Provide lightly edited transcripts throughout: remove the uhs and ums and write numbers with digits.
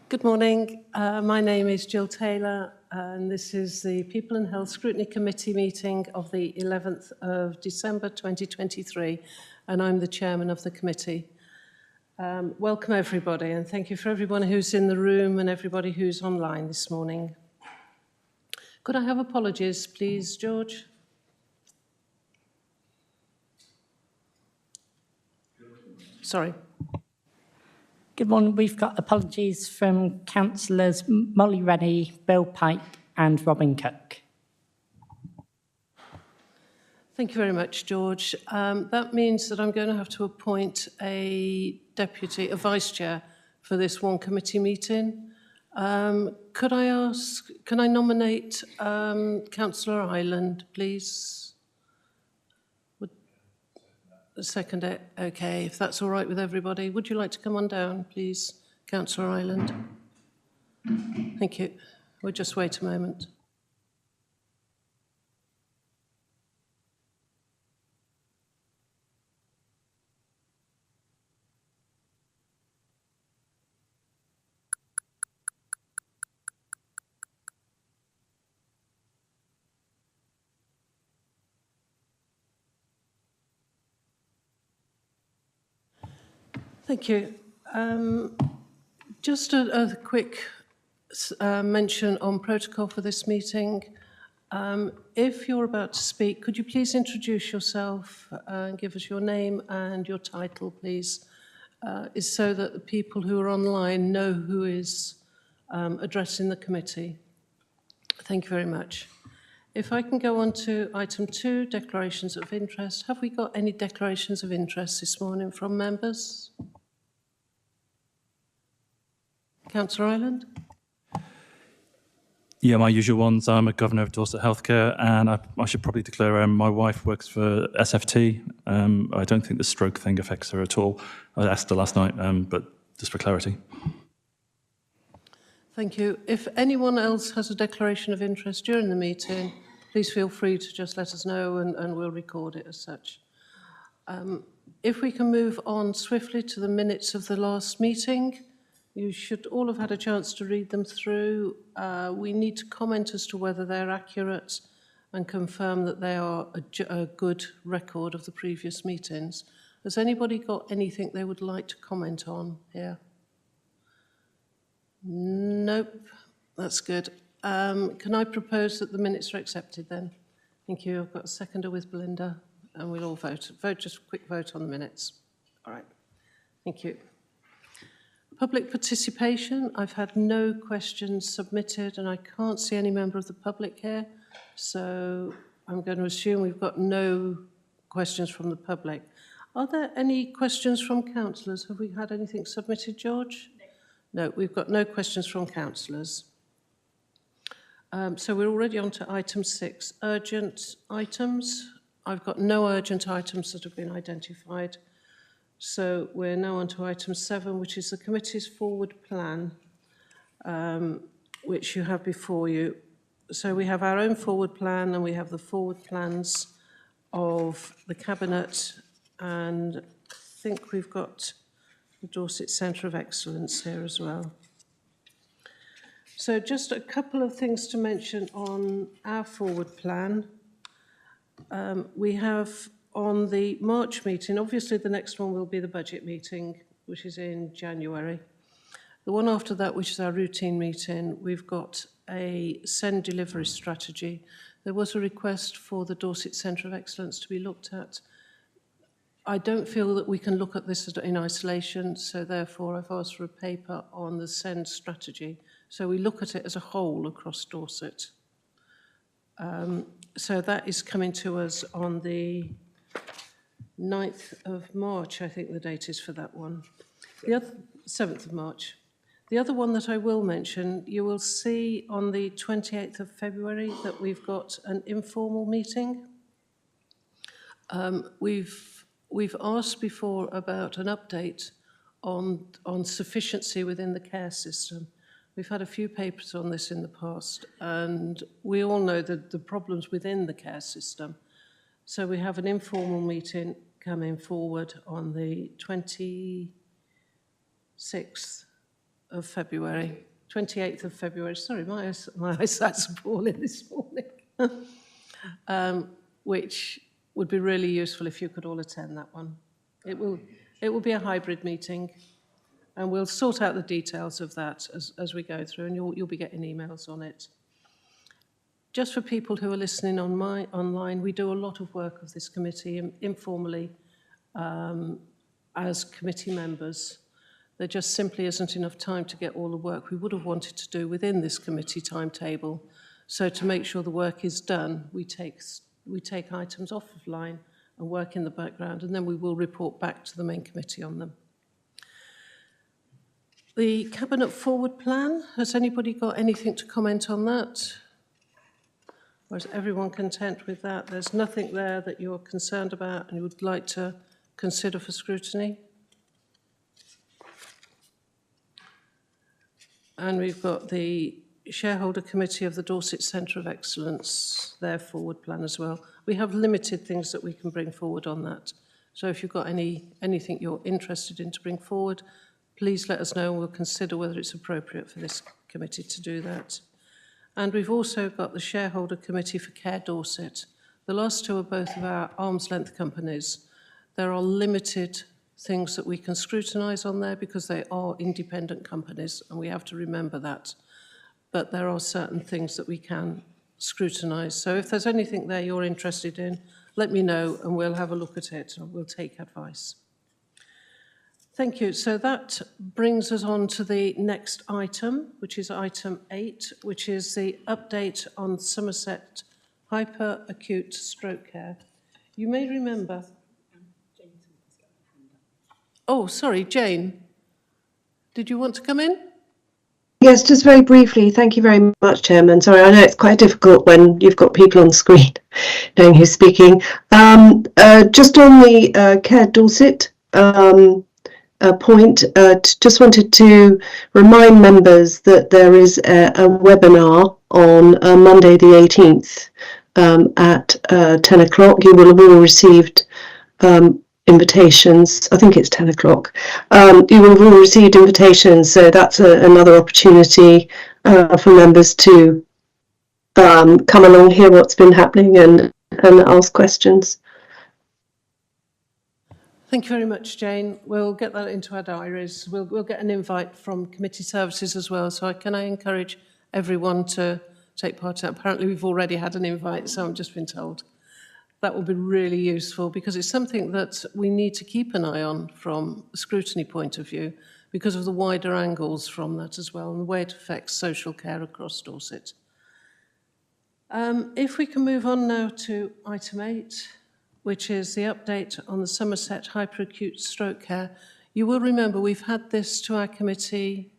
Good morning. My name is Jill Taylor, and this is the People and Health Scrutiny Committee meeting of the 11th of December 2023, and I'm the chairman of the committee. Welcome everybody, and thank you for everyone who's in the room and everybody who's online this morning. Could I have apologies, please, George? Sorry. Good morning. We've got apologies from councillors Molly Rennie, Bill Pike and Robin Cook. Thank you very much, George. That means that I'm going to have to appoint a vice chair for this one committee meeting. Can I nominate Councillor Ireland, please? Second it. Okay, if that's all right with everybody. Would you like to come on down, please, Councillor Ireland? Thank you. We'll just wait a moment. Thank you. Just a quick mention on protocol for this meeting. If you're about to speak, could you please introduce yourself and give us your name and your title, please? Is so that the people who are online know who is addressing the committee. Thank you very much. If I can go on to item 2, declarations of interest. Have we got any declarations of interest this morning from members? Councillor Ireland? Yeah, my usual ones. I'm a governor of Dorset Healthcare, and I should probably declare my wife works for SFT. I don't think the stroke thing affects her at all. I asked her last night, but just for clarity. Thank you. If anyone else has a declaration of interest during the meeting, please feel free to just let us know and we'll record it as such. If we can move on swiftly to the minutes of the last meeting, you should all have had a chance to read them through. We need to comment as to whether they're accurate and confirm that they are a good record of the previous meetings. Has anybody got anything they would like to comment on here? Nope, that's good. Can I propose that the minutes are accepted then? Thank you. I've got a seconder with Belinda and we'll all vote. Just a quick vote on the minutes. All right, thank you. Public participation. I've had no questions submitted and I can't see any member of the public here. So I'm going to assume we've got no questions from the public. Are there any questions from councillors? Have we had anything submitted, George? No, we've got no questions from councillors. So we're already on to item 6, urgent items. I've got no urgent items that have been identified. So we're now on to item 7, which is the committee's forward plan, which you have before you. So we have our own forward plan and we have the forward plans of the Cabinet, and I think we've got the Dorset Centre of Excellence here as well. So just a couple of things to mention on our forward plan. We have on the March meeting, obviously the next one will be the budget meeting, which is in January. The one after that, which is our routine meeting, we've got a SEND delivery strategy. There was a request for the Dorset Centre of Excellence to be looked at. I don't feel that we can look at this in isolation, so therefore I've asked for a paper on the SEND strategy. So we look at it as a whole across Dorset. So that is coming to us on the 9th of March, I think the date is for that one. The other, 7th of March. The other one that I will mention, you will see on the 28th of February that we've got an informal meeting. We've asked before about an update on sufficiency within the care system. We've had a few papers on this in the past, and we all know that the problems within the care system. So we have an informal meeting coming forward on the 26th of February. 28th of February. Sorry, my eyesight's appalling this morning. Which would be really useful if you could all attend that one. It will be a hybrid meeting, and we'll sort out the details of that as we go through, and you'll be getting emails on it. Just for people who are listening online, we do a lot of work of this committee informally as committee members. There just simply isn't enough time to get all the work we would have wanted to do within this committee timetable. So to make sure the work is done, we take items off of line and work in the background, and then we will report back to the main committee on them. The Cabinet Forward Plan, has anybody got anything to comment on that? Or is everyone content with that? There's nothing there that you're concerned about and you would like to consider for scrutiny? And we've got the Shareholder Committee of the Dorset Centre of Excellence, their forward plan as well. We have limited things that we can bring forward on that. So if you've got anything you're interested in to bring forward, please let us know and we'll consider whether it's appropriate for this committee to do that. And we've also got the Shareholder Committee for Care Dorset. The last two are both of our arm's length companies. There are limited things that we can scrutinise on there because they are independent companies and we have to remember that. But there are certain things that we can scrutinise. So if there's anything there you're interested in, let me know and we'll have a look at it and we'll take advice. Thank you. So that brings us on to the next item, which is item 8, which is the update on Somerset hyper-acute stroke care. You may remember... Oh, sorry, Jane. Did you want to come in? Yes, just very briefly. Thank you very much, Chairman. Sorry, I know it's quite difficult when you've got people on screen knowing who's speaking. Just on the Care Dorset point, just wanted to remind members that there is a webinar on Monday the 18th at 10 o'clock. You will have all received invitations. I think it's 10 o'clock. You will have all received invitations, so that's another opportunity for members to come along, hear what's been happening and ask questions. Thank you very much, Jane. We'll get that into our diaries. We'll get an invite from committee services as well, so can I encourage everyone to take part in that? Apparently we've already had an invite, so I've just been told. That will be really useful because it's something that we need to keep an eye on from a scrutiny point of view because of the wider angles from that as well and the way it affects social care across Dorset. If we can move on now to item 8, which is the update on the Somerset hyperacute stroke care. You will remember we've had this to our committee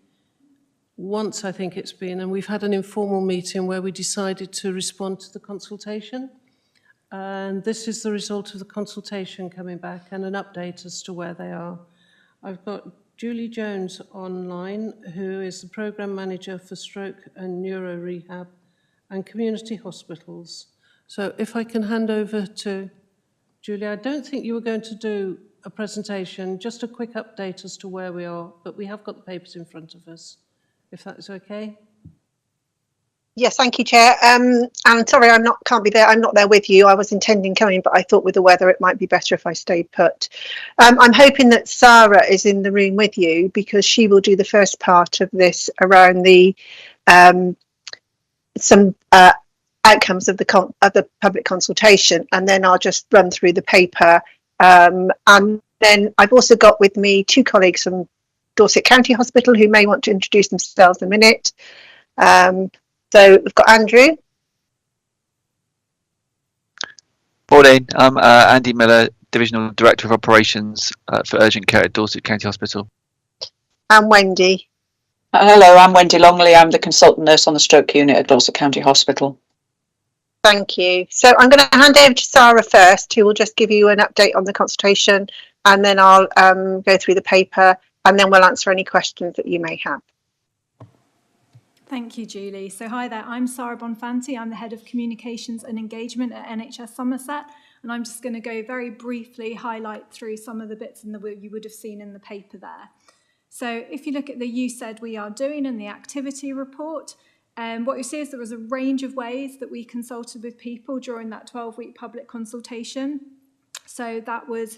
once, I think it's been, and we've had an informal meeting where we decided to respond to the consultation. And this is the result of the consultation coming back and an update as to where they are. I've got Julie Jones online, who is the Programme Manager for Stroke and Neuro Rehab and Community Hospitals. So if I can hand over to Julie, I don't think you were going to do a presentation, just a quick update as to where we are, but we have got the papers in front of us, if that's okay. Yes, thank you, Chair. And sorry, can't be there. I'm not there with you. I was intending coming, but I thought with the weather it might be better if I stayed put. I'm hoping that Sarah is in the room with you because she will do the first part of this around the some outcomes of the public consultation, and then I'll just run through the paper. And then I've also got with me 2 colleagues from Dorset County Hospital who may want to introduce themselves in a minute. So we've got Andrew. Morning, I'm Andy Miller, Divisional Director of Operations for Urgent Care at Dorset County Hospital. And Wendy. Hello, I'm Wendy Longley. I'm the consultant nurse on the stroke unit at Dorset County Hospital. Thank you. So I'm going to hand over to Sarah first, who will just give you an update on the consultation, and then I'll go through the paper, and then we'll answer any questions that you may have. Thank you, Julie. So hi there, I'm Sarah Bonfanti. I'm the Head of Communications and Engagement at NHS Somerset, and I'm just going to go very briefly highlight through some of the bits you would have seen in the paper there. So if you look at the You Said We Are Doing and the activity report, what you see is there was a range of ways that we consulted with people during that 12-week public consultation. So that was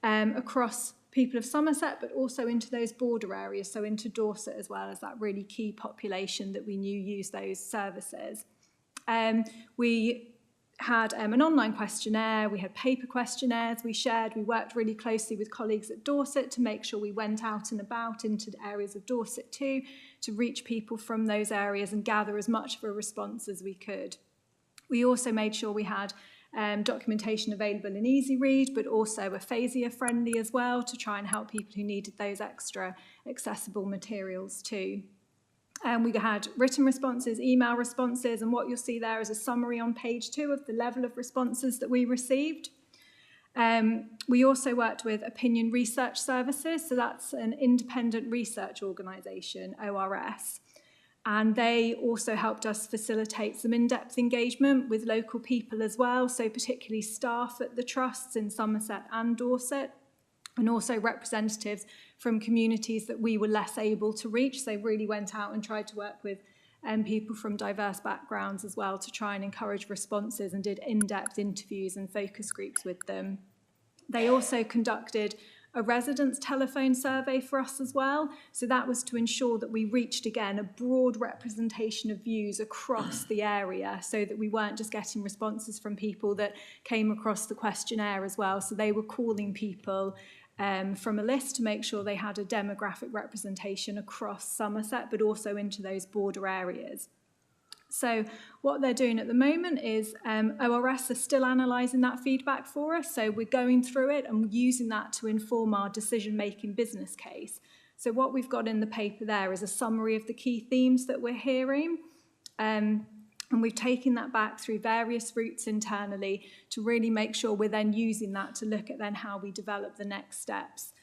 across people of Somerset, but also into those border areas, so into Dorset as well as that really key population that we knew used those services. We had an online questionnaire, we had paper questionnaires we worked really closely with colleagues at Dorset to make sure we went out and about into the areas of Dorset too, to reach people from those areas and gather as much of a response as we could. We also made sure we had documentation available in easy read, but also aphasia friendly as well, to try and help people who needed those extra accessible materials too. We had written responses, email responses, and what you'll see there is a summary on page 2 of the level of responses that we received. We also worked with Opinion Research Services, so that's an independent research organisation, ORS, and they also helped us facilitate some in-depth engagement with local people as well, so particularly staff at the trusts in Somerset and Dorset, and also representatives from communities that we were less able to reach. They really went out and tried to work with people from diverse backgrounds as well to try and encourage responses, and did in-depth interviews and focus groups with them. They also conducted a residents' telephone survey for us as well. So that was to ensure that we reached, again, a broad representation of views across the area, so that we weren't just getting responses from people that came across the questionnaire as well. So they were calling people from a list to make sure they had a demographic representation across Somerset, but also into those border areas. So what they're doing at the moment is ORS are still analysing that feedback for us. So we're going through it and using that to inform our decision-making business case. So what we've got in the paper there is a summary of the key themes that we're hearing. And we've taken that back through various routes internally to really make sure we're then using that to look at then how we develop the next steps.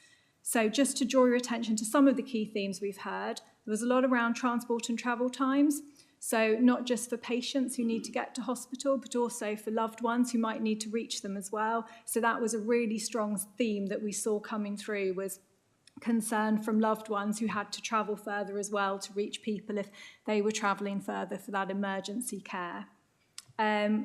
So just to draw your attention to some of the key themes we've heard, there was a lot around transport and travel times. So not just for patients who need to get to hospital, but also for loved ones who might need to reach them as well. So that was a really strong theme that we saw coming through, was concern from loved ones who had to travel further as well to reach people if they were travelling further for that emergency care.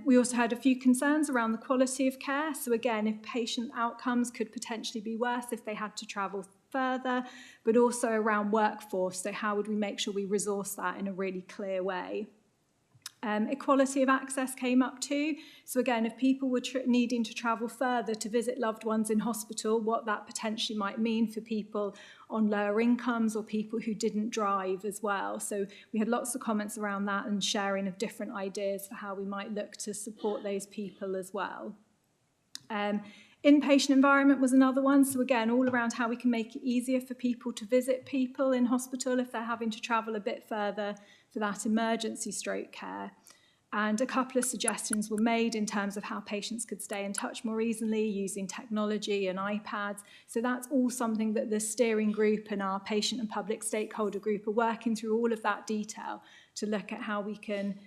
We also had a few concerns around the quality of care. So again, if patient outcomes could potentially be worse if they had to travel further, but also around workforce. So how would we make sure we resource that in a really clear way? Equality of access came up too. So again, if people were needing to travel further to visit loved ones in hospital, what that potentially might mean for people on lower incomes or people who didn't drive as well. So we had lots of comments around that and sharing of different ideas for how we might look to support those people as well. Inpatient environment was another one. So again, all around how we can make it easier for people to visit people in hospital if they're having to travel a bit further for that emergency stroke care. And a couple of suggestions were made in terms of how patients could stay in touch more easily using technology and iPads. So that's all something that the steering group and our patient and public stakeholder group are working through all of that detail to look at how we can,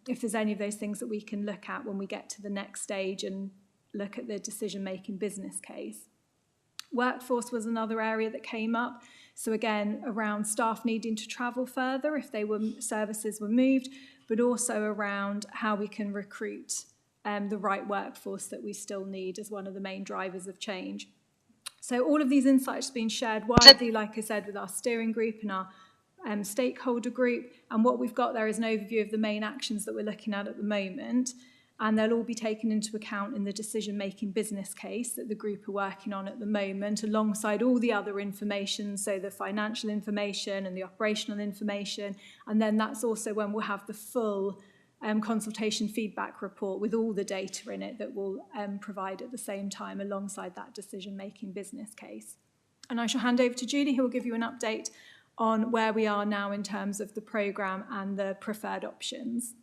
if there's any of those things that we can look at when we get to the next stage and look at the decision-making business case. Workforce was another area that came up. So again, around staff needing to travel further if services were moved, but also around how we can recruit the right workforce that we still need as one of the main drivers of change. So all of these insights have been shared widely, like I said, with our steering group and our stakeholder group. And what we've got there is an overview of the main actions that we're looking at the moment. And they'll all be taken into account in the decision-making business case that the group are working on at the moment, alongside all the other information, so the financial information and the operational information. And then that's also when we'll have the full consultation feedback report with all the data in it that we'll provide at the same time alongside that decision-making business case. And I shall hand over to Julie, who will give you an update on where we are now in terms of the programme and the preferred options.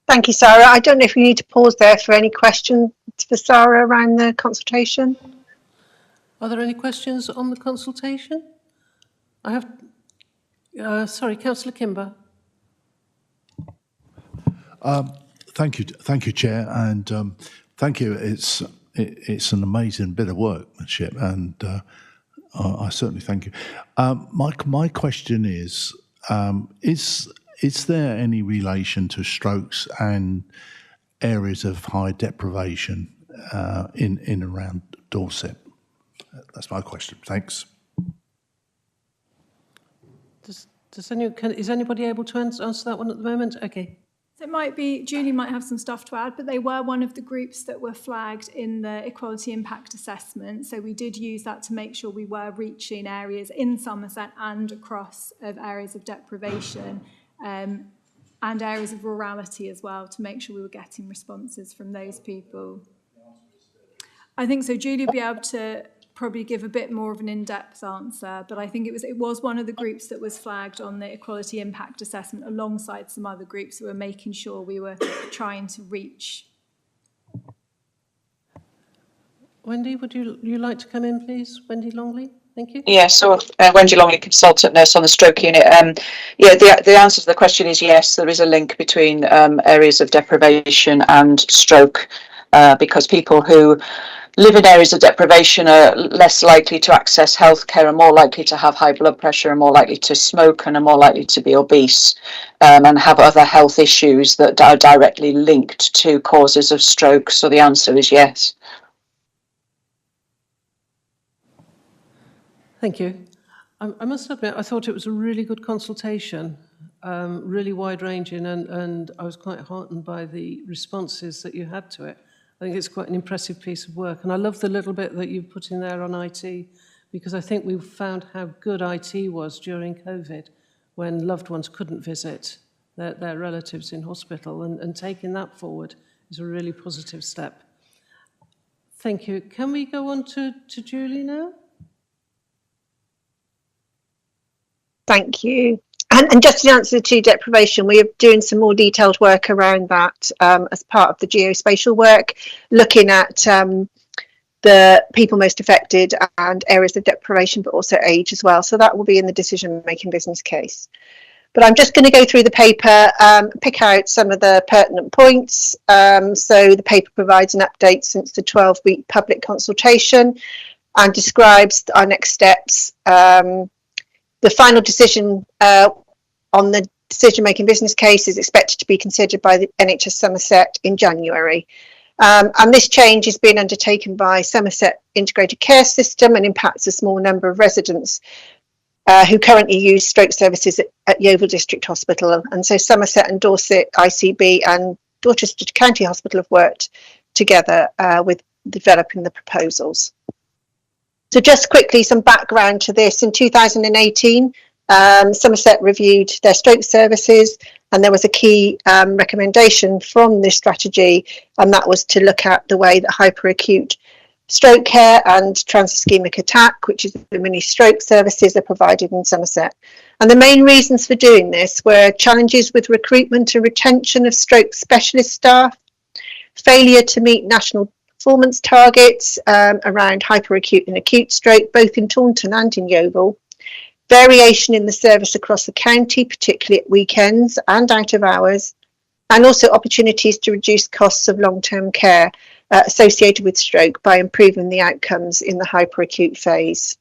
Thank you, Sarah. I don't know if you need to pause there for any questions for Sarah around the consultation. Are there any questions on the consultation? I have, sorry, Councillor Kimber. Thank you, Chair, and thank you. It's it's an amazing bit of workmanship, and I certainly thank you. My question is there any relation to strokes and areas of high deprivation in and around Dorset? That's my question. Thanks. Is anybody able to answer that one at the moment? Okay. So it might be, Julie might have some stuff to add, but they were one of the groups that were flagged in the equality impact assessment. So we did use that to make sure we were reaching areas in Somerset and across of areas of deprivation and areas of rurality as well, to make sure we were getting responses from those people. I think so. Julie will be able to probably give a bit more of an in-depth answer, but I think it was one of the groups that was flagged on the equality impact assessment alongside some other groups who were making sure we were trying to reach. Wendy, would you like to come in, please? Wendy Longley, thank you. Yeah, so Wendy Longley, consultant nurse on the stroke unit. Yeah, the answer to the question is yes, there is a link between areas of deprivation and stroke, because people who live in areas of deprivation are less likely to access healthcare, are more likely to have high blood pressure, are more likely to smoke, and are more likely to be obese and have other health issues that are directly linked to causes of stroke. So the answer is yes. Thank you. I must admit, I thought it was a really good consultation, really wide-ranging, and I was quite heartened by the responses that you had to it. I think it's quite an impressive piece of work. And I love the little bit that you've put in there on IT, because I think we've found how good IT was during COVID, when loved ones couldn't visit their relatives in hospital, and taking that forward is a really positive step. Thank you. Can we go on to Julie now? Thank you. And just in answer to deprivation, we are doing some more detailed work around that as part of the geospatial work, looking at the people most affected and areas of deprivation, but also age as well. So that will be in the decision-making business case. But I'm just going to go through the paper, pick out some of the pertinent points. So the paper provides an update since the 12-week public consultation and describes our next steps. The final decision on the decision-making business case is expected to be considered by the NHS Somerset in January. And this change is being undertaken by Somerset Integrated Care System and impacts a small number of residents who currently use stroke services at Yeovil District Hospital. And so Somerset and Dorset ICB and Dorchester County Hospital have worked together with developing the proposals. So just quickly, some background to this. In 2018, Somerset reviewed their stroke services, and there was a key recommendation from this strategy, and that was to look at the way that hyperacute stroke care and trans-ischemic attack, which is the mini stroke services, are provided in Somerset. And the main reasons for doing this were challenges with recruitment and retention of stroke specialist staff, failure to meet national performance targets around hyperacute and acute stroke, both in Taunton and in Yeovil, variation in the service across the county, particularly at weekends and out of hours, and also opportunities to reduce costs of long-term care associated with stroke by improving the outcomes in the hyperacute phase.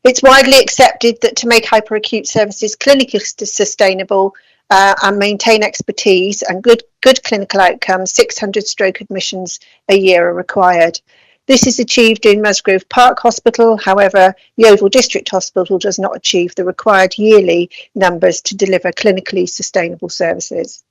It's widely accepted that to make hyperacute services clinically sustainable and maintain expertise and good clinical outcomes, 600 stroke admissions a year are required. This is achieved in Musgrove Park Hospital. However, Yeovil District Hospital does not achieve the required yearly numbers to deliver clinically sustainable services.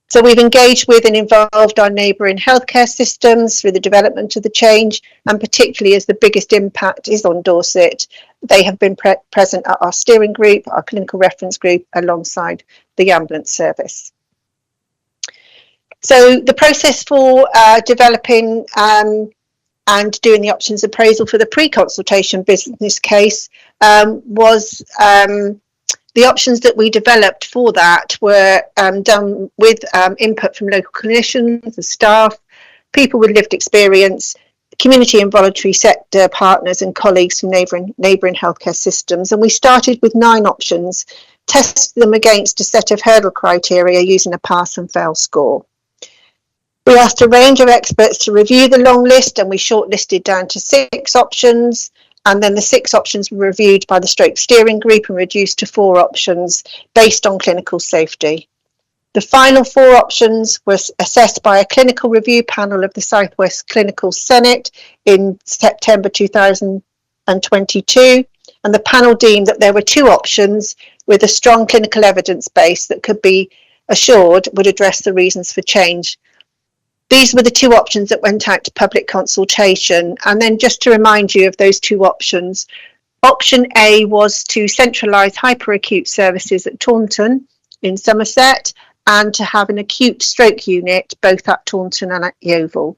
So we've engaged with and involved our neighbouring healthcare systems through the development of the change, and particularly as the biggest impact is on Dorset, they have been present at our steering group, our clinical reference group, alongside the ambulance service. So the process for developing and doing the options appraisal for the pre-consultation business case was the options that we developed for that were done with input from local clinicians, the staff, people with lived experience, community and voluntary sector partners and colleagues from neighbouring healthcare systems. And we started with 9 options, tested them against a set of hurdle criteria using a pass and fail score. We asked a range of experts to review the long list, and we shortlisted down to 6 options. And then the 6 options were reviewed by the stroke steering group and reduced to 4 options based on clinical safety. The final 4 options were assessed by a clinical review panel of the South West Clinical Senate in September 2022. And the panel deemed that there were 2 options with a strong clinical evidence base that could be assured would address the reasons for change. These were the 2 options that went out to public consultation. And then just to remind you of those 2 options, option A was to centralise hyperacute services at Taunton in Somerset and to have an acute stroke unit both at Taunton and at Yeovil.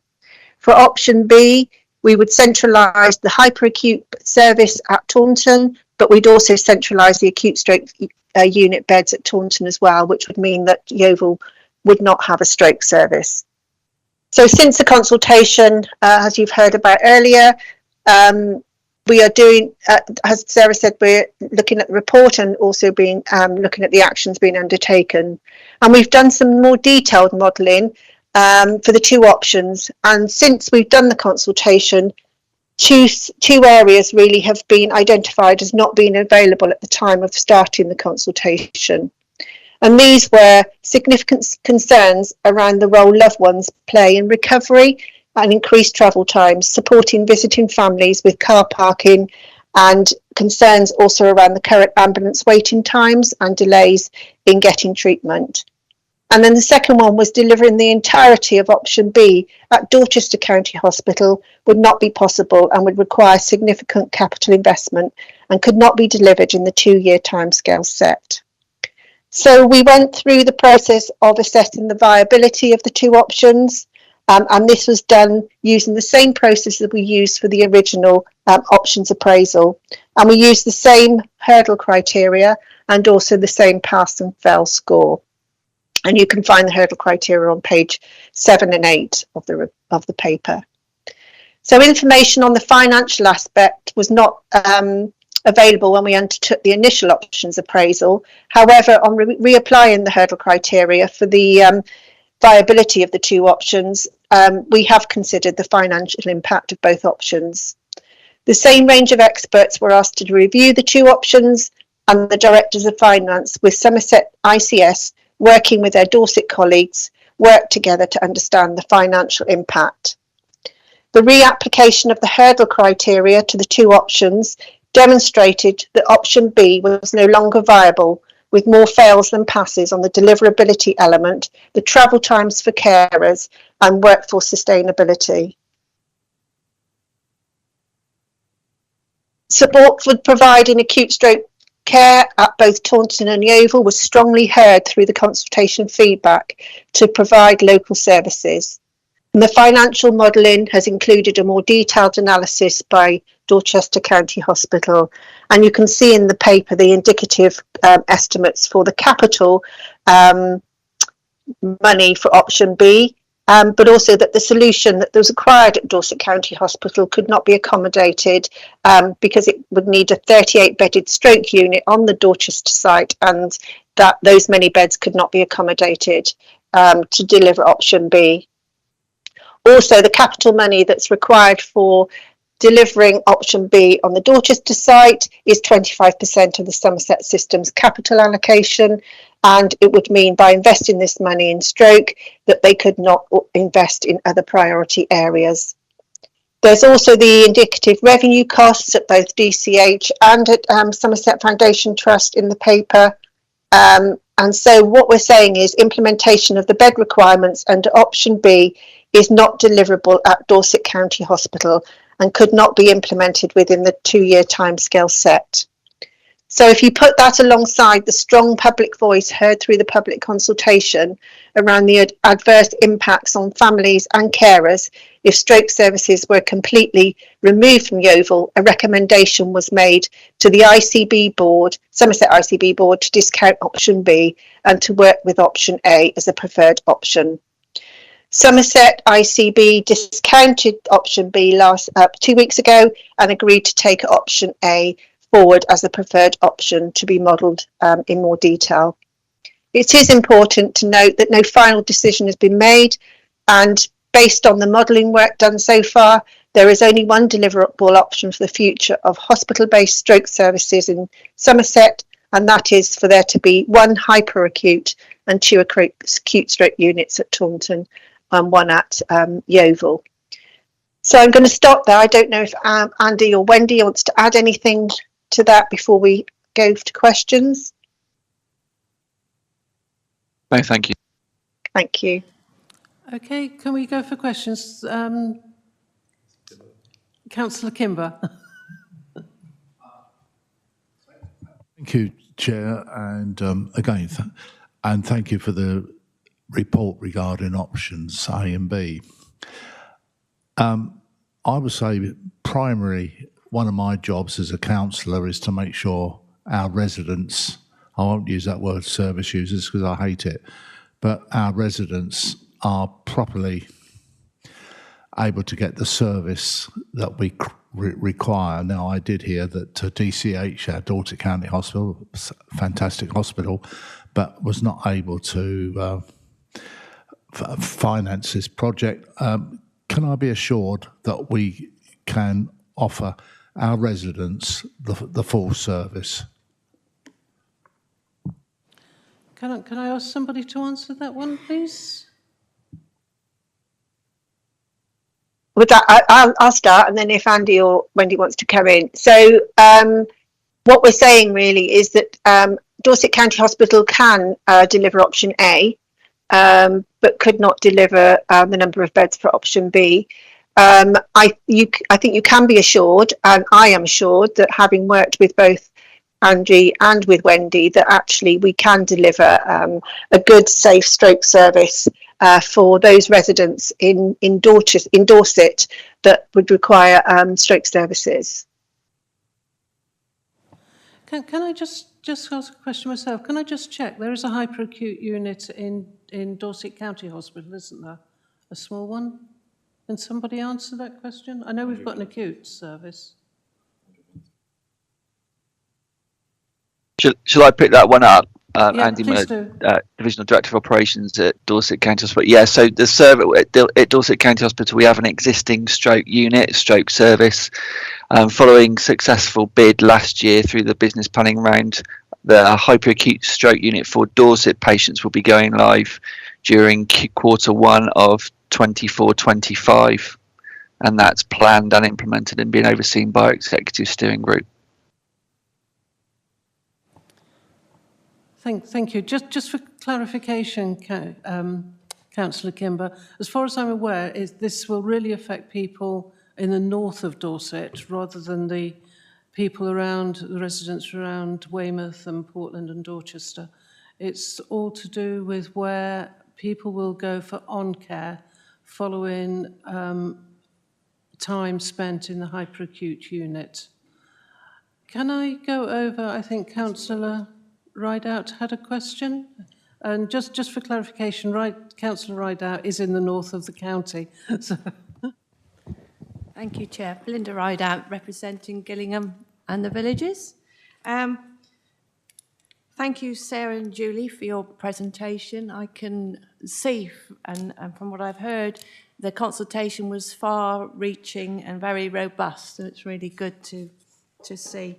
For option B, we would centralise the hyperacute service at Taunton, but we'd also centralise the acute stroke unit beds at Taunton as well, which would mean that Yeovil would not have a stroke service. So since the consultation, as you've heard about earlier, we are doing, as Sarah said, we're looking at the report and also looking at the actions being undertaken. And we've done some more detailed modelling for the 2 options. And since we've done the consultation, two areas really have been identified as not being available at the time of starting the consultation. And these were significant concerns around the role loved ones play in recovery and increased travel times, supporting visiting families with car parking, and concerns also around the current ambulance waiting times and delays in getting treatment. And then the second one was delivering the entirety of option B at Dorchester County Hospital would not be possible and would require significant capital investment and could not be delivered in the 2-year timescale set. So we went through the process of assessing the viability of the 2 options, and this was done using the same process that we used for the original options appraisal. And we used the same hurdle criteria and also the same pass and fail score. And you can find the hurdle criteria on page 7 and 8 of the paper. So information on the financial aspect was not available when we undertook the initial options appraisal. However, on reapplying the hurdle criteria for the viability of the 2 options, we have considered the financial impact of both options. The same range of experts were asked to review the 2 options, and the directors of finance with Somerset ICS, working with their Dorset colleagues, worked together to understand the financial impact. The reapplication of the hurdle criteria to the 2 options demonstrated that option B was no longer viable, with more fails than passes on the deliverability element, the travel times for carers, and workforce sustainability. Support for providing acute stroke care at both Taunton and Yeovil was strongly heard through the consultation feedback to provide local services. And the financial modelling has included a more detailed analysis by Dorchester County Hospital. And you can see in the paper the indicative estimates for the capital money for option B, but also that the solution that was acquired at Dorset County Hospital could not be accommodated because it would need a 38-bedded stroke unit on the Dorchester site, and that those many beds could not be accommodated to deliver option B. Also, the capital money that's required for delivering option B on the Dorchester site is 25% of the Somerset System's capital allocation, and it would mean by investing this money in stroke that they could not invest in other priority areas. There's also the indicative revenue costs at both DCH and at Somerset Foundation Trust in the paper. And so what we're saying is implementation of the bed requirements under option B is not deliverable at Dorset County Hospital and could not be implemented within the 2-year timescale set. So if you put that alongside the strong public voice heard through the public consultation around the adverse impacts on families and carers, if stroke services were completely removed from Yeovil, a recommendation was made to the ICB board, Somerset ICB board, to discount option B and to work with option A as a preferred option. Somerset ICB discounted option B 2 weeks ago and agreed to take option A forward as the preferred option to be modelled in more detail. It is important to note that no final decision has been made, And based on the modelling work done so far, there is only one deliverable option for the future of hospital-based stroke services in Somerset, and that is for there to be one hyperacute and two acute stroke units at Taunton and one at Yeovil. So I'm going to stop there. I don't know if Andy or Wendy wants to add anything to that before we go to questions. No, thank you. Thank you. Okay, can we go for questions? Councillor Kimber. Thank you, Chair, and again, and thank you for the report regarding options A and B. I would say primary, one of my jobs as a councillor is to make sure our residents, I won't use that word service users because I hate it, but our residents are properly able to get the service that we require. Now, I did hear that DCH, our Dorset County Hospital, fantastic hospital, but was not able to finance this project. Can I be assured that we can offer our residents the full service? Can I ask somebody to answer that one, please? With that, I'll start, and then if Andy or Wendy wants to come in. So what we're saying really is that Dorset County Hospital can deliver option A, but could not deliver the number of beds for option B. I think you can be assured, and I am assured, that having worked with both Andy and with Wendy, that actually we can deliver a good, safe stroke service for those residents in Dorset that would require stroke services. Can I just ask a question myself? Can I just check? There is a hyperacute unit in Dorset County Hospital, isn't there? A small one? Can somebody answer that question? I know we've got an acute service. Shall I pick that one up? Yeah, Andy please Miller, do. Divisional Director of Operations at Dorset County Hospital. Yeah, so the service at Dorset County Hospital, we have an existing stroke unit, stroke service. Following successful bid last year through the business planning round, the hyperacute stroke unit for Dorset patients will be going live during Q1 of 24-25, and that's planned and implemented and being overseen by our executive steering group. Thank you. Just for clarification, Councillor Kimber, as far as I'm aware, this will really affect people in the north of Dorset rather than the people around, the residents around Weymouth and Portland and Dorchester. It's all to do with where people will go for on-care following time spent in the hyperacute unit. Can I go over, I think Councillor Rideout had a question? And just for clarification, Councillor Rideout is in the north of the county. So. Thank you, Chair. Belinda Rideout, representing Gillingham and the villages. Thank you, Sarah and Julie, for your presentation. I can see, and from what I've heard, the consultation was far-reaching and very robust, so it's really good to see.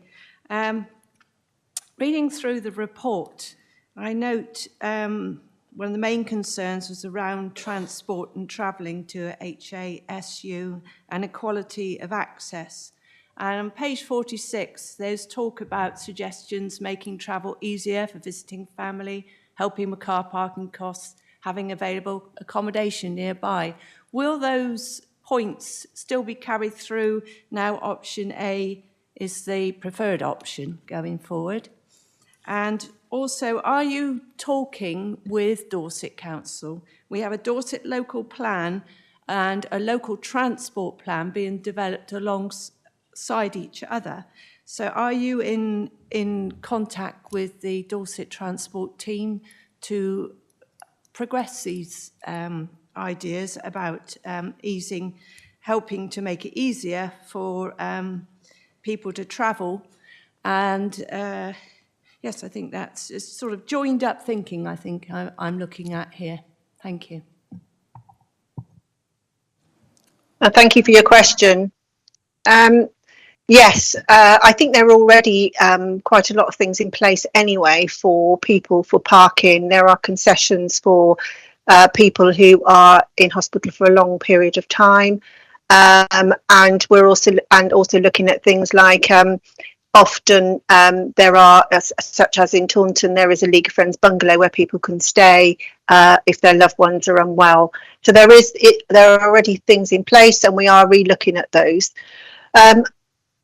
Reading through the report, I note one of the main concerns was around transport and travelling to HASU and equality of access. And on page 46, there's talk about suggestions making travel easier for visiting family, helping with car parking costs, having available accommodation nearby. Will those points still be carried through now option A is the preferred option going forward? And also, are you talking with Dorset Council? We have a Dorset local plan and a local transport plan being developed alongside each other. So are you in contact with the Dorset transport team to progress these ideas about helping to make it easier for people to travel? And yes, I think that's sort of joined up thinking, I think I'm looking at here. Thank you. Thank you for your question. Yes, I think there are already quite a lot of things in place anyway for people for parking. There are concessions for people who are in hospital for a long period of time, and we're also looking at things like often there are, such as in Taunton, there is a League of Friends bungalow where people can stay if their loved ones are unwell. So there are already things in place, and we are re-looking at those.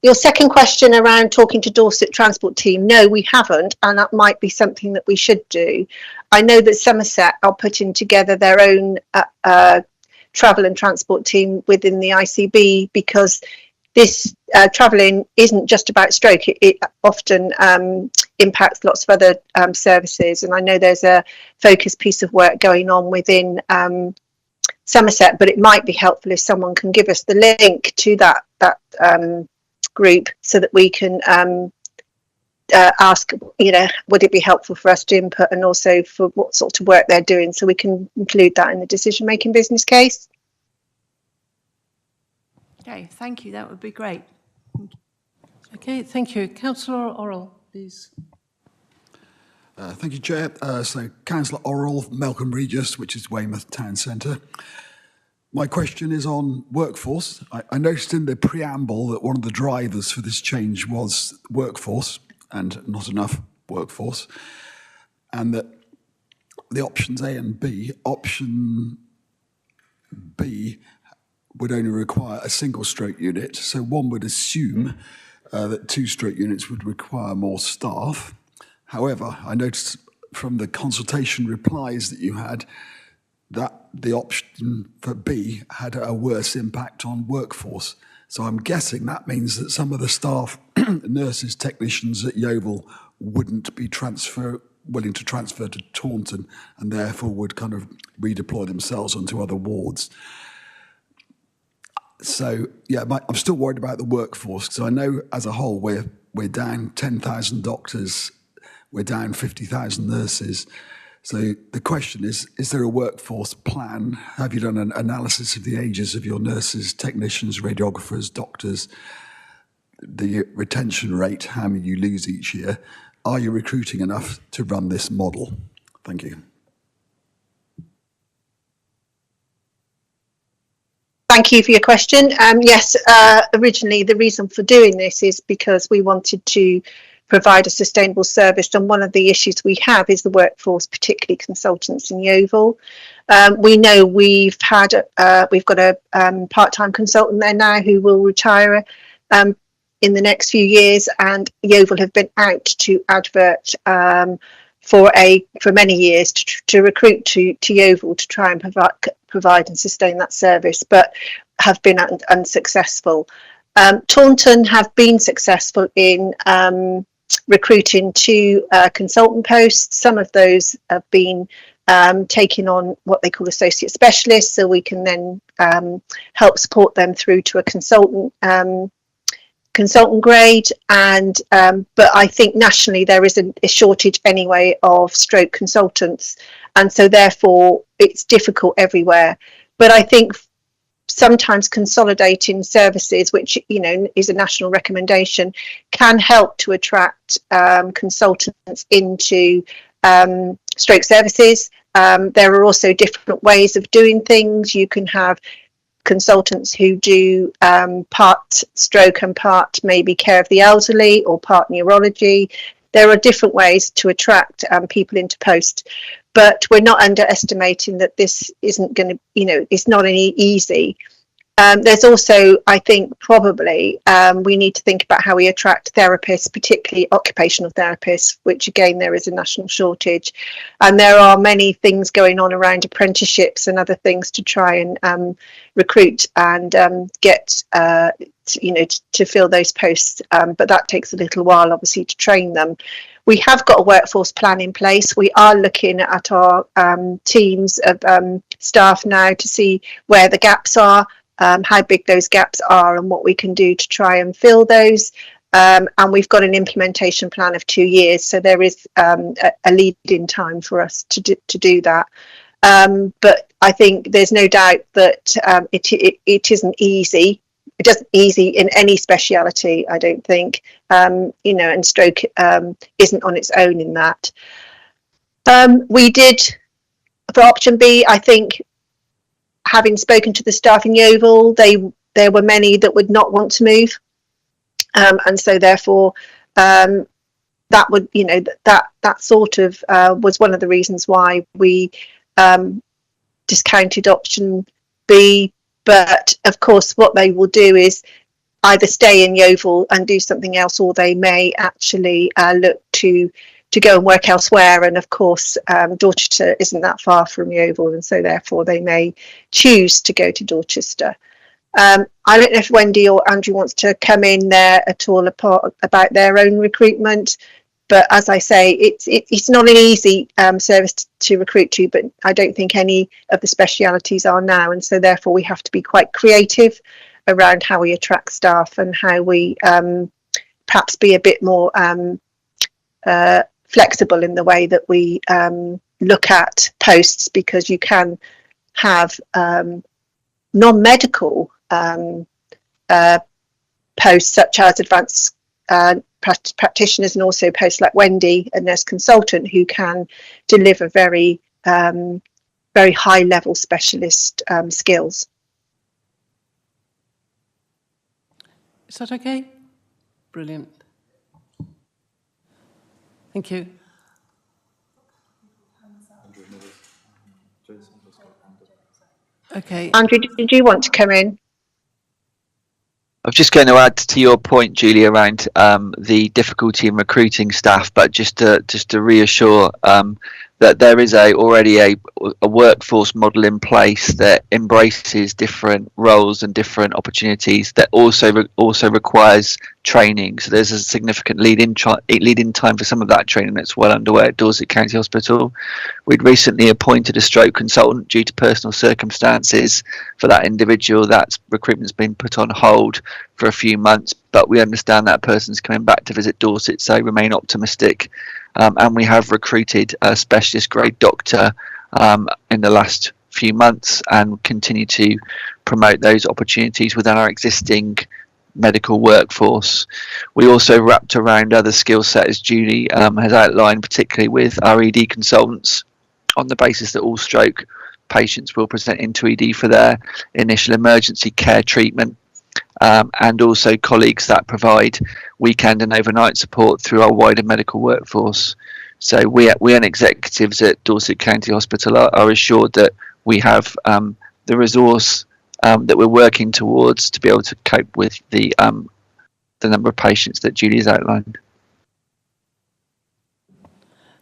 Your second question around talking to Dorset Transport Team, no, we haven't, and that might be something that we should do. I know that Somerset are putting together their own travel and transport team within the ICB, because this travelling isn't just about stroke. It often impacts lots of other services, and I know there's a focused piece of work going on within Somerset, but it might be helpful if someone can give us the link to that group so that we can ask, would it be helpful for us to input, and also for what sort of work they're doing, so we can include that in the decision making business case. Okay, thank you. That would be great. Okay, thank you. Councillor Orrell, please. Thank you, Chair. So, Councillor Orrell, Melcombe Regis, which is Weymouth Town Centre. My question is on workforce. I noticed in the preamble that one of the drivers for this change was workforce and not enough workforce, and that the options A and B, option B would only require a single stroke unit. So one would assume that 2 stroke units would require more staff. However, I noticed from the consultation replies that you had that the option for B had a worse impact on workforce. So I'm guessing that means that some of the staff, nurses, technicians at Yeovil wouldn't be willing to transfer to Taunton, and therefore would kind of redeploy themselves onto other wards. So yeah, I'm still worried about the workforce, because I know as a whole we're down 10,000 doctors, we're down 50,000 nurses. So the question is there a workforce plan? Have you done an analysis of the ages of your nurses, technicians, radiographers, doctors, the retention rate, how many you lose each year? Are you recruiting enough to run this model? Thank you. Thank you for your question. Yes, originally the reason for doing this is because we wanted to provide a sustainable service, and one of the issues we have is the workforce, particularly consultants in Yeovil. We know we've got a part-time consultant there now who will retire in the next few years, and Yeovil have been out to advert for many years to recruit to Yeovil to try and provide and sustain that service, but have been unsuccessful. Taunton have been successful in recruiting 2 consultant posts. Some of those have been taking on what they call associate specialists, so we can then help support them through to a consultant grade. And but I think nationally there is a shortage anyway of stroke consultants, and so therefore it's difficult everywhere. But I think sometimes consolidating services, which is a national recommendation, can help to attract consultants into stroke services. There are also different ways of doing things. You can have consultants who do part stroke and part maybe care of the elderly, or part neurology. There are different ways to attract people into post, but we're not underestimating that this isn't going to, it's not any easy. There's also, I think, probably we need to think about how we attract therapists, particularly occupational therapists, which again, there is a national shortage. And there are many things going on around apprenticeships and other things to try and recruit and get, to fill those posts. But that takes a little while, obviously, to train them. We have got a workforce plan in place. We are looking at our teams of staff now to see where the gaps are, how big those gaps are, and what we can do to try and fill those. And we've got an implementation plan of 2 years, so there is a lead in time for us to do that. But I think there's no doubt that it isn't easy. It isn't easy in any speciality, I don't think, and stroke isn't on its own in that. We did, for option B, I think, having spoken to the staff in Yeovil, there were many that would not want to move. And so therefore, that would, that sort of was one of the reasons why we discounted option B. But of course, what they will do is either stay in Yeovil and do something else, or they may actually look to go and work elsewhere. And of course, Dorchester isn't that far from Yeovil, and so therefore they may choose to go to Dorchester. I don't know if Wendy or Andrew wants to come in there at all about their own recruitment. But as I say, it's not an easy service to recruit to, but I don't think any of the specialities are now. And so therefore we have to be quite creative around how we attract staff and how we perhaps be a bit more flexible in the way that we look at posts, because you can have non-medical posts such as advanced practitioners, and also posts like Wendy, a nurse consultant, who can deliver very high level specialist skills. Is that okay? Brilliant. Thank you. Okay. Andrew, did you want to come in? I'm just going to add to your point, Julie, around the difficulty in recruiting staff, but just to reassure that there is already a workforce model in place that embraces different roles and different opportunities, that also requires training. So there's a significant lead-in time for some of that training that's well underway at Dorset County Hospital. We'd recently appointed a stroke consultant due to personal circumstances for that individual. That recruitment's been put on hold for a few months, but we understand that person's coming back to visit Dorset, so remain optimistic. And we have recruited a specialist grade doctor in the last few months, and continue to promote those opportunities within our existing medical workforce. We also wrapped around other skill set, as Julie has outlined, particularly with our ED consultants, on the basis that all stroke patients will present into ED for their initial emergency care treatment. And also colleagues that provide weekend and overnight support through our wider medical workforce. So we and executives at Dorset County Hospital are assured that we have the resource that we're working towards to be able to cope with the number of patients that Julie has outlined.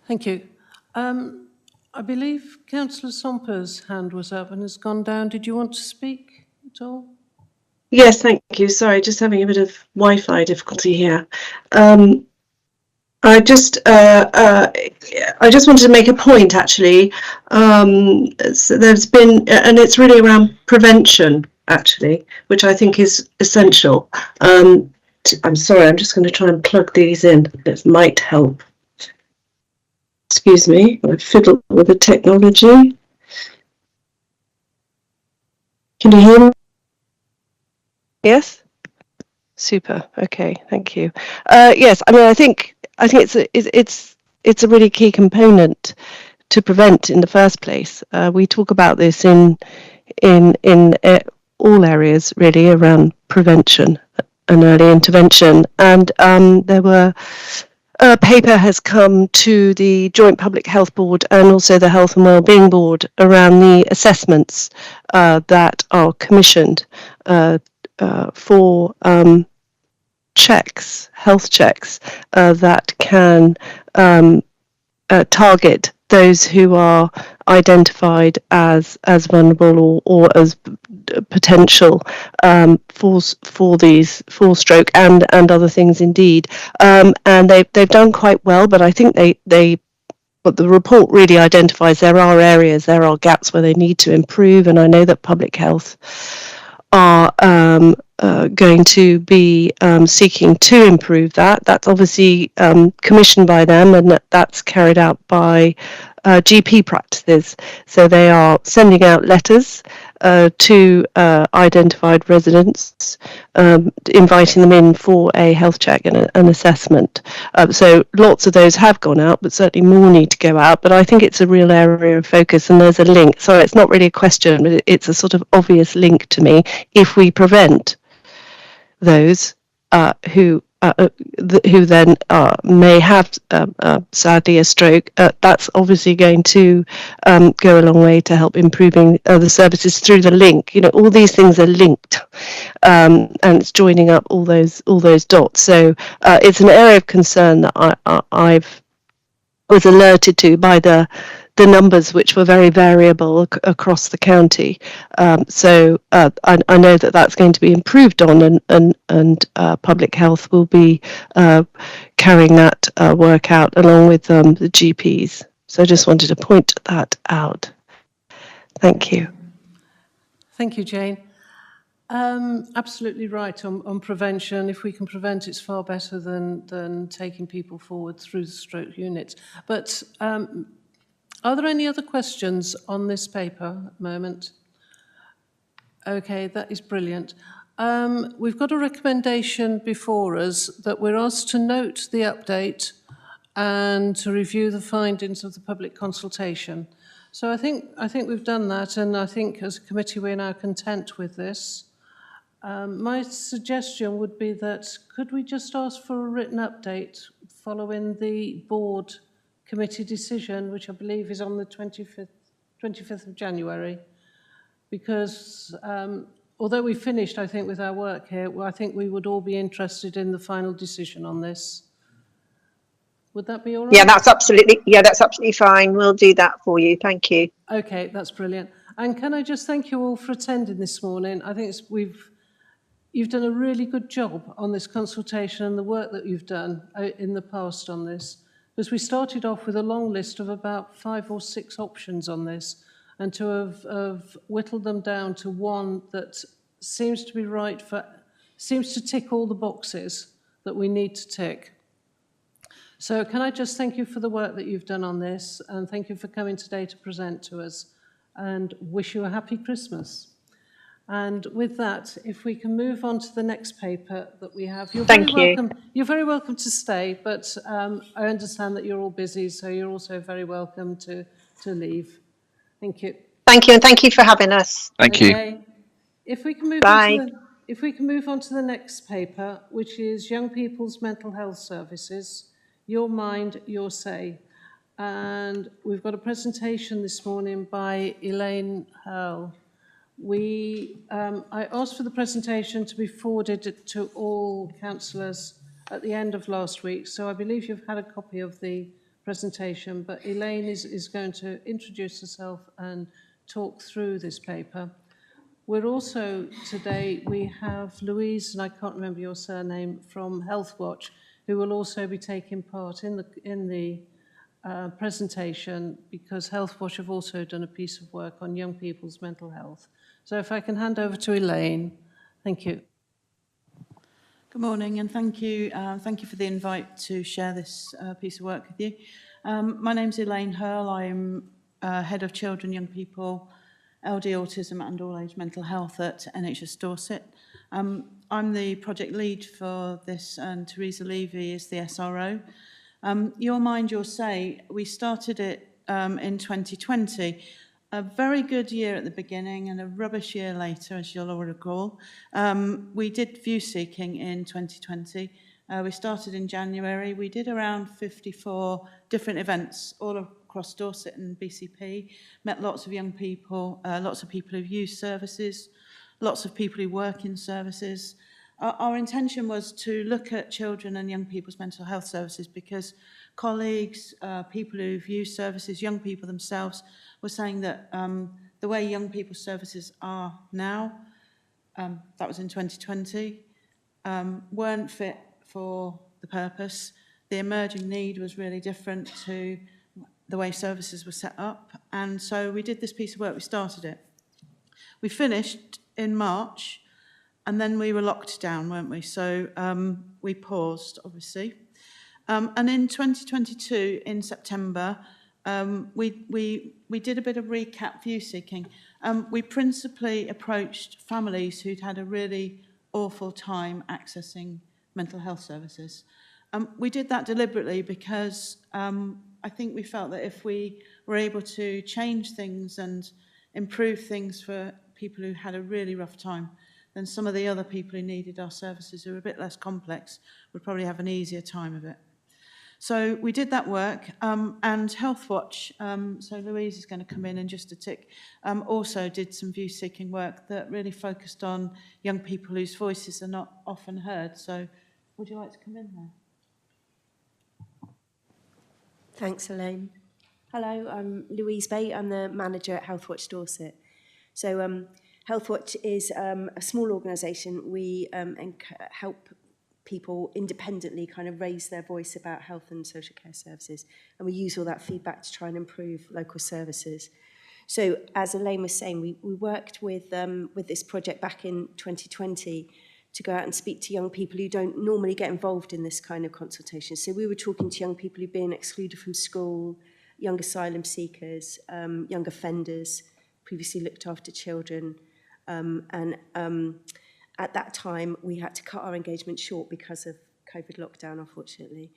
Thank you. I believe Councillor Somper's hand was up and has gone down. Did you want to speak at all? Yes, thank you. Sorry, just having a bit of Wi-Fi difficulty here. I just wanted to make a point, actually. So there's been, and it's really around prevention, actually, which I think is essential. I'm sorry, I'm just going to try and plug these in. It might help. Excuse me, I fiddle with the technology. Can you hear me? Yes. Super. Okay. Thank you. Yes. I mean, I think it's a really key component to prevent in the first place. We talk about this in all areas really around prevention and early intervention. And a paper has come to the Joint Public Health Board and also the Health and Wellbeing Board around the assessments that are commissioned for health checks that can target those who are identified as vulnerable or as potential for stroke and other things indeed. And they've done quite well, but I think what the report really identifies, there are gaps where they need to improve, and I know that public health are going to be seeking to improve that. That's obviously commissioned by them, and that's carried out by GP practices. So they are sending out letters to identified residents, inviting them in for a health check and an assessment. So lots of those have gone out, but certainly more need to go out. But I think it's a real area of focus, and there's a link. So it's not really a question, but it's a sort of obvious link to me. If we prevent those who then may have sadly a stroke, that's obviously going to go a long way to help improving the services through the link. You know, all these things are linked, and it's joining up all those dots. So it's an area of concern that I've was alerted to by the numbers, which were very variable across the county. So I know that that's going to be improved on, and public health will be carrying that work out along with the GPs. So I just wanted to point that out. Thank you. Thank you, Jane. Absolutely right on prevention. If we can prevent, it's far better than taking people forward through the stroke unit. But are there any other questions on this paper at the moment? Okay, that is brilliant. We've got a recommendation before us that we're asked to note the update and to review the findings of the public consultation. So I think we've done that, and I think as a committee we're now content with this. My suggestion would be that could we just ask for a written update following the board committee decision, which I believe is on the 25th of January, because although we finished, I think, with our work here, I think we would all be interested in the final decision on this. Would that be all right? Yeah, that's absolutely fine. We'll do that for you. Thank you. Okay, that's brilliant. And can I just thank you all for attending this morning? I think you've done a really good job on this consultation and the work that you've done in the past on this. Because we started off with a long list of about 5 or 6 options on this, and to have whittled them down to one that seems to be right seems to tick all the boxes that we need to tick. So can I just thank you for the work that you've done on this, and thank you for coming today to present to us, and wish you a happy Christmas. And with that, if we can move on to the next paper that we have. You're very welcome to stay, but I understand that you're all busy, so you're also very welcome to leave. Thank you. Thank you, and thank you for having us. Thank you. If we can move on to the next paper, which is Young People's Mental Health Services, Your Mind, Your Say. And we've got a presentation this morning by Elaine Hurl. I asked for the presentation to be forwarded to all councillors at the end of last week, so I believe you've had a copy of the presentation, but Elaine is going to introduce herself and talk through this paper. We're also, today, we have Louise, and I can't remember your surname, from Health Watch, who will also be taking part in the presentation, because Health Watch have also done a piece of work on young people's mental health. So if I can hand over to Elaine. Thank you. Good morning, and thank you for the invite to share this piece of work with you. My name's Elaine Hurl. I'm Head of Children, Young People, LD Autism and All Age Mental Health at NHS Dorset. I'm the project lead for this, and Teresa Levy is the SRO. Your Mind, Your Say, we started it in 2020. A very good year at the beginning and a rubbish year later, as you'll all recall. We did view seeking in 2020. We started in January. We did around 54 different events all across Dorset and BCP, met lots of young people, lots of people who've used services, lots of people who work in services. Our intention was to look at children and young people's mental health services because colleagues, people who've used services, young people themselves, were saying that the way young people's services are now, that was in 2020, weren't fit for the purpose. The emerging need was really different to the way services were set up. And so we did this piece of work, we started it. We finished in March, and then we were locked down, weren't we? So we paused, obviously. And in 2022, in September, we did a bit of recap view seeking. We principally approached families who'd had a really awful time accessing mental health services. We did that deliberately because I think we felt that if we were able to change things and improve things for people who had a really rough time, then some of the other people who needed our services who are a bit less complex would probably have an easier time of it. So we did that work, and Healthwatch, so Louise is going to come in just a tick, also did some view-seeking work that really focused on young people whose voices are not often heard. So would you like to come in there? Thanks, Elaine. Hello, I'm Louise Bate. I'm the manager at Healthwatch Dorset. So Healthwatch is a small organisation. We help people independently kind of raise their voice about health and social care services, and we use all that feedback to try and improve local services. So as Elaine was saying, we worked with this project back in 2020 to go out and speak to young people who don't normally get involved in this kind of consultation. So we were talking to young people who've been excluded from school, young asylum seekers, young offenders, previously looked after children, at that time, we had to cut our engagement short because of COVID lockdown, unfortunately.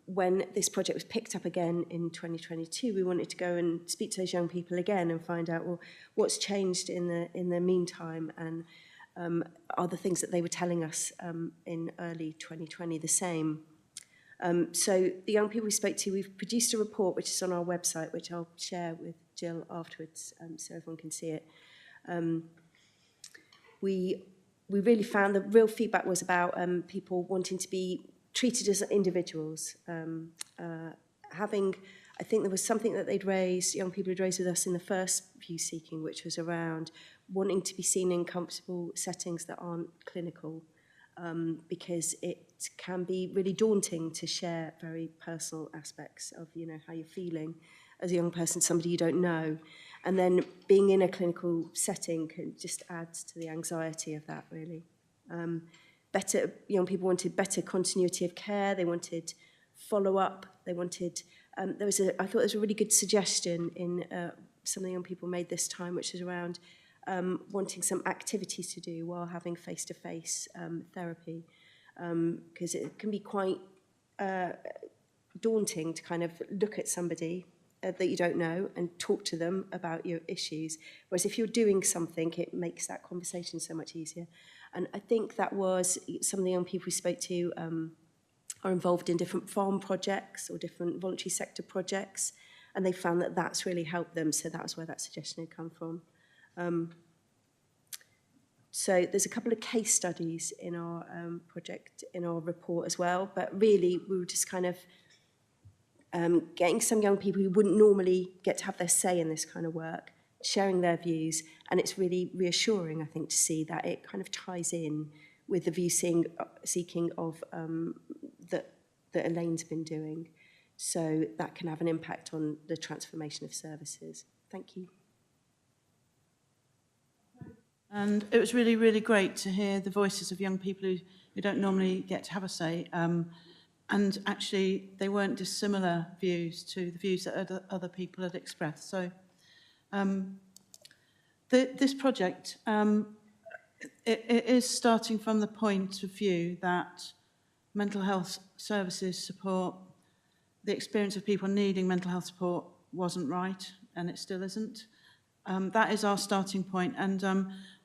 When this project was picked up again in 2022, we wanted to go and speak to those young people again and find out, well, what's changed in the meantime, and are the things that they were telling us in early 2020 the same? So the young people we spoke to, we've produced a report which is on our website, which I'll share with Jill afterwards so everyone can see it. We really found the real feedback was about people wanting to be treated as individuals. I think there was something that they'd raised, young people had raised with us in the first view seeking, which was around wanting to be seen in comfortable settings that aren't clinical, because it can be really daunting to share very personal aspects of, you know, how you're feeling as a young person, somebody you don't know. And then being in a clinical setting can just add to the anxiety of that, really. Young people wanted better continuity of care. They wanted follow-up. They wanted, I thought there was a really good suggestion in some of the young people made this time, which is around wanting some activities to do while having face-to-face therapy, because it can be quite daunting to kind of look at somebody that you don't know and talk to them about your issues. Whereas if you're doing something, it makes that conversation so much easier. And I think that was some of the young people we spoke to are involved in different farm projects or different voluntary sector projects, and they found that that's really helped them. So that was where that suggestion had come from. So there's a couple of case studies in our project, in our report as well, but really we were just kind of getting some young people who wouldn't normally get to have their say in this kind of work, sharing their views, and it's really reassuring, I think, to see that it kind of ties in with the view seeking of that Elaine's been doing, so that can have an impact on the transformation of services. Thank you. And it was really, really great to hear the voices of young people who don't normally get to have a say. And actually, they weren't dissimilar views to the views that other people had expressed. So this project, it is starting from the point of view that mental health services support, the experience of people needing mental health support wasn't right, and it still isn't. That is our starting point. And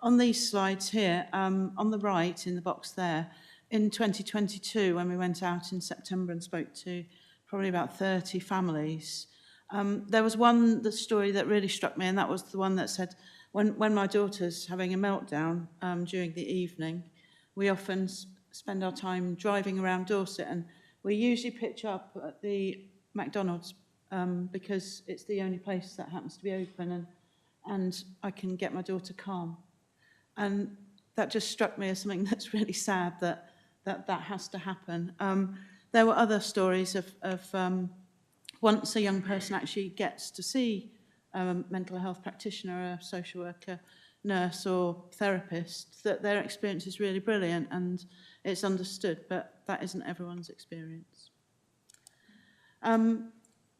on these slides here, on the right in the box there, in 2022, when we went out in September and spoke to probably about 30 families, there was the story that really struck me, and that was the one that said, when my daughter's having a meltdown during the evening, we often spend our time driving around Dorset, and we usually pitch up at the McDonald's because it's the only place that happens to be open, and I can get my daughter calm. And that just struck me as something that's really sad that has to happen. There were other stories of once a young person actually gets to see a mental health practitioner, a social worker, nurse or therapist, that their experience is really brilliant and it's understood, but that isn't everyone's experience.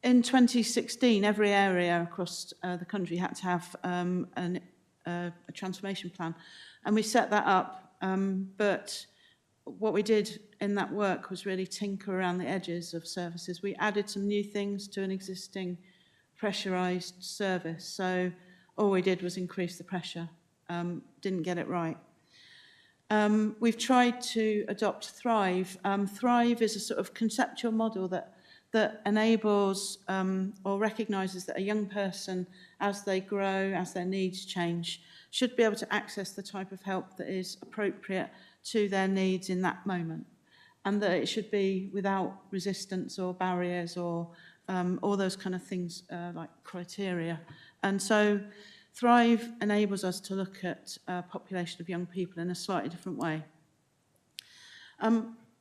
In 2016, every area across the country had to have a transformation plan, and we set that up. But what we did in that work was really tinker around the edges of services. We added some new things to an existing pressurised service. So all we did was increase the pressure. Didn't get it right. We've tried to adopt Thrive. Thrive is a sort of conceptual model that enables or recognises that a young person, as they grow, as their needs change, should be able to access the type of help that is appropriate to their needs in that moment, and that it should be without resistance or barriers or all those kind of things like criteria. And so Thrive enables us to look at a population of young people in a slightly different way.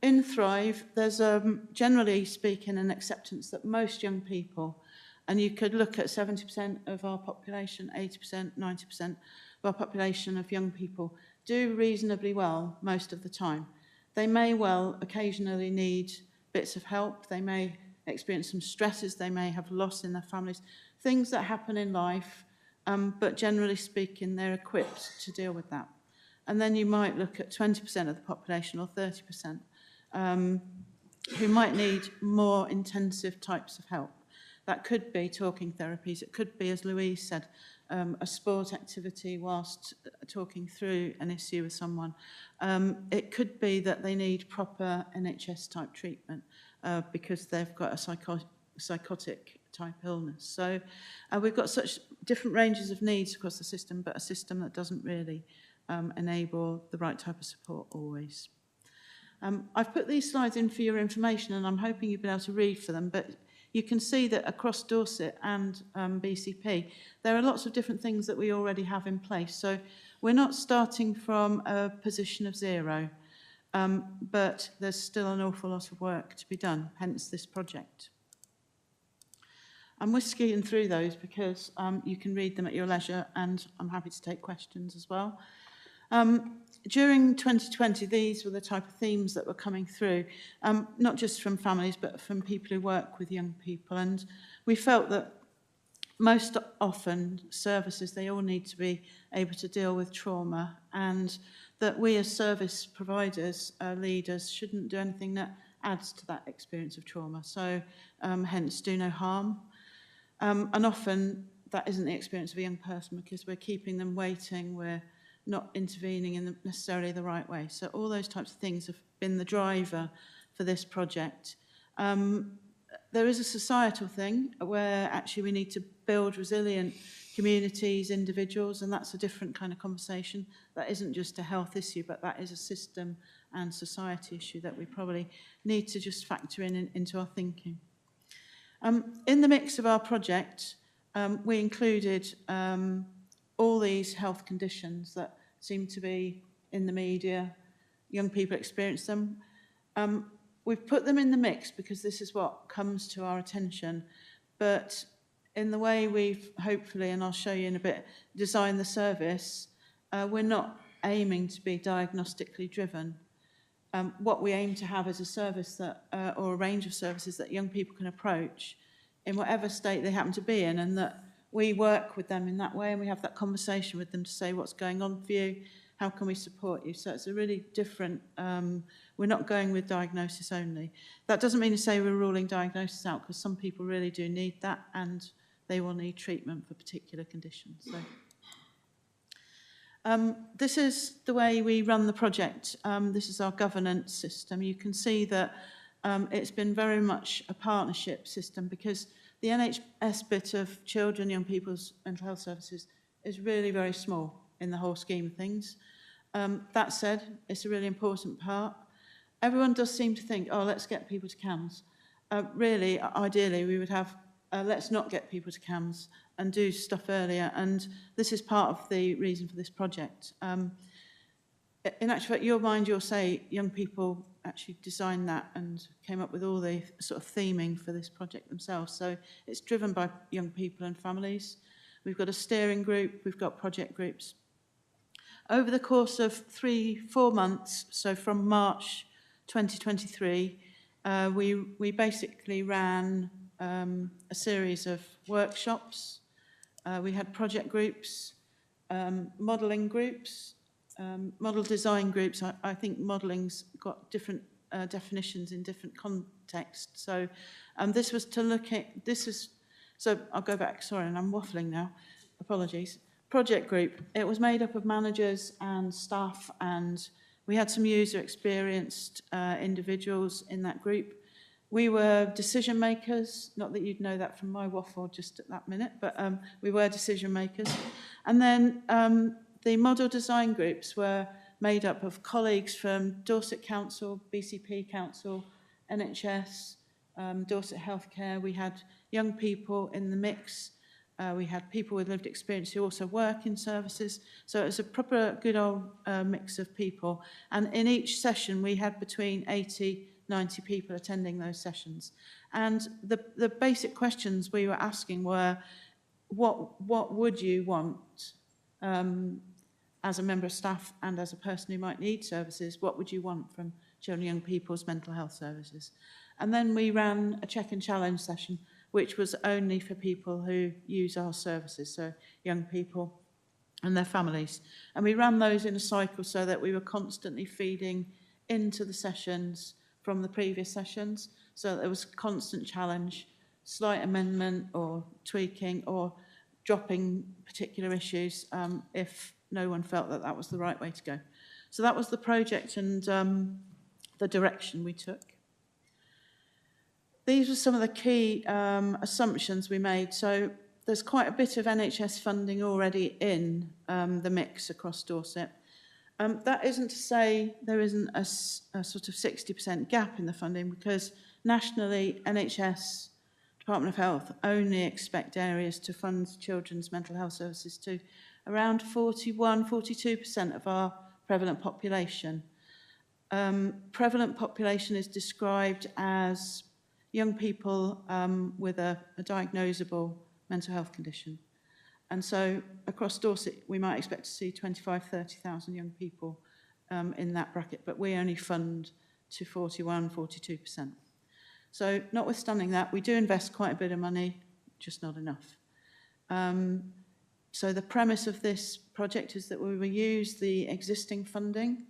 In Thrive, there's generally speaking an acceptance that most young people, and you could look at 70% of our population, 80%, 90% of our population of young people, do reasonably well most of the time. They may well occasionally need bits of help. They may experience some stresses. They may have loss in their families, things that happen in life, but generally speaking, they're equipped to deal with that. And then you might look at 20% of the population or 30% who might need more intensive types of help. That could be talking therapies. It could be, as Louise said, a sport activity whilst talking through an issue with someone. It could be that they need proper NHS type treatment because they've got a psychotic type illness. So we've got such different ranges of needs across the system, but a system that doesn't really enable the right type of support always. I've put these slides in for your information, and I'm hoping you'll be able to read for them, but you can see that across Dorset and BCP, there are lots of different things that we already have in place. So we're not starting from a position of zero, but there's still an awful lot of work to be done, hence this project. I'm whisking through those because you can read them at your leisure, and I'm happy to take questions as well. During 2020, these were the type of themes that were coming through, not just from families, but from people who work with young people. And we felt that most often services, they all need to be able to deal with trauma, and that we as service providers, leaders, shouldn't do anything that adds to that experience of trauma. So hence do no harm. And often that isn't the experience of a young person because we're keeping them waiting, we're not intervening in necessarily the right way. So all those types of things have been the driver for this project. There is a societal thing where actually we need to build resilient communities, individuals, and that's a different kind of conversation. That isn't just a health issue, but that is a system and society issue that we probably need to just factor into our thinking. In the mix of our project, we included all these health conditions that seem to be in the media, young people experience them. We've put them in the mix because this is what comes to our attention, but in the way we've hopefully, and I'll show you in a bit, designed the service, we're not aiming to be diagnostically driven. What we aim to have is a service that, or a range of services that young people can approach in whatever state they happen to be in, and that we work with them in that way, and we have that conversation with them to say what's going on for you, how can we support you. So it's a really different, we're not going with diagnosis only. That doesn't mean to say we're ruling diagnosis out, because some people really do need that, and they will need treatment for particular conditions. So this is the way we run the project. This is our governance system. You can see that it's been very much a partnership system, because the NHS bit of children, young people's mental health services is really very small in the whole scheme of things. That said, it's a really important part. Everyone does seem to think, oh, let's get people to CAMHS. Really, ideally, we would have, let's not get people to CAMHS and do stuff earlier. And this is part of the reason for this project. In actual fact, your mind, you'll say young people actually designed that and came up with all the sort of theming for this project themselves. So it's driven by young people and families. We've got a steering group, we've got project groups. Over the course of 3-4 months, so from March 2023, we basically ran a series of workshops. We had project groups, modelling groups, model design groups. I think modelling's got different definitions in different contexts. So this was to look at, so I'll go back, sorry, and I'm waffling now, apologies. Project group, it was made up of managers and staff, and we had some user experienced individuals in that group. We were decision makers, not that you'd know that from my waffle just at that minute, but we were decision makers. And then the model design groups were made up of colleagues from Dorset Council, BCP Council, NHS, Dorset Healthcare. We had young people in the mix. We had people with lived experience who also work in services. So it was a proper good old mix of people. And in each session, we had between 80, 90 people attending those sessions. And the basic questions we were asking were, what would you want as a member of staff and as a person who might need services? What would you want from children and young people's mental health services? And then we ran a check and challenge session, which was only for people who use our services, so young people and their families. And we ran those in a cycle so that we were constantly feeding into the sessions from the previous sessions, so that there was constant challenge, slight amendment or tweaking or dropping particular issues if no one felt that that was the right way to go. So that was the project and the direction we took. These were some of the key assumptions we made. So there's quite a bit of NHS funding already in the mix across Dorset. That isn't to say there isn't a sort of 60% gap in the funding, because nationally NHS, Department of Health, only expect areas to fund children's mental health services to around 42% of our prevalent population. Prevalent population is described as young people with a diagnosable mental health condition. And so across Dorset, we might expect to see 25,000-30,000 young people in that bracket, but we only fund to 42%. So notwithstanding that, we do invest quite a bit of money, just not enough. So the premise of this project is that we will use the existing funding.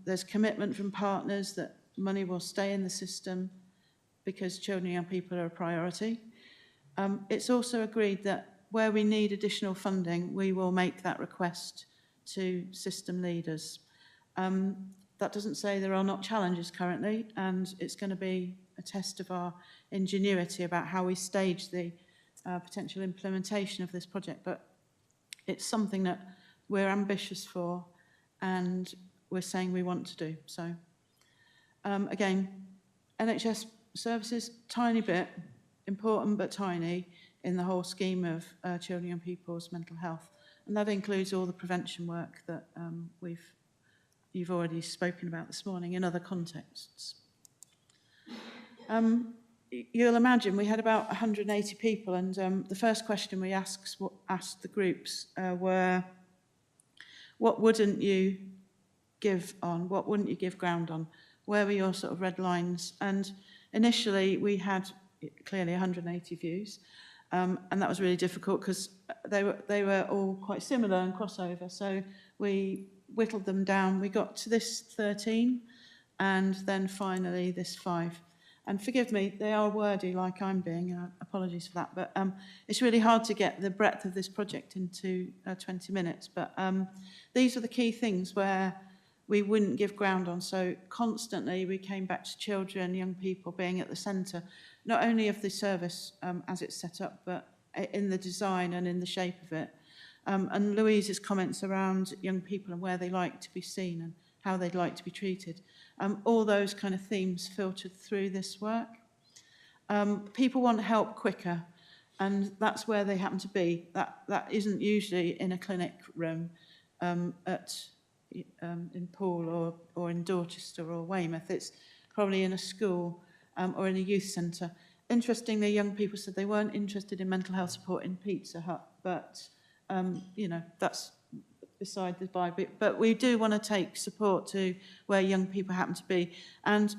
There's commitment from partners that money will stay in the system because children and young people are a priority. It's also agreed that where we need additional funding, we will make that request to system leaders. That doesn't say there are not challenges currently, and it's going to be a test of our ingenuity about how we stage the potential implementation of this project, but it's something that we're ambitious for and we're saying we want to do. So again, NHS services, tiny bit, important but tiny in the whole scheme of children and people's mental health. And that includes all the prevention work that you've already spoken about this morning in other contexts. You'll imagine we had about 180 people, and the first question we asked the groups were, what wouldn't you give on? What wouldn't you give ground on? Where were your sort of red lines? And initially we had clearly 180 views, and that was really difficult because they were all quite similar and crossover. So we whittled them down. We got to this 13, and then finally this 5. And forgive me, they are wordy like I'm being, apologies for that, but it's really hard to get the breadth of this project into 20 minutes. But these are the key things where we wouldn't give ground on. So constantly we came back to children, young people being at the centre, not only of the service as it's set up, but in the design and in the shape of it. And Louise's comments around young people and where they like to be seen and how they'd like to be treated. All those kind of themes filtered through this work. People want help quicker, and that's where they happen to be. That isn't usually in a clinic room in Poole or in Dorchester or Weymouth. It's probably in a school or in a youth centre. Interestingly, young people said they weren't interested in mental health support in Pizza Hut, but you know, that's beside the by, but we do want to take support to where young people happen to be. And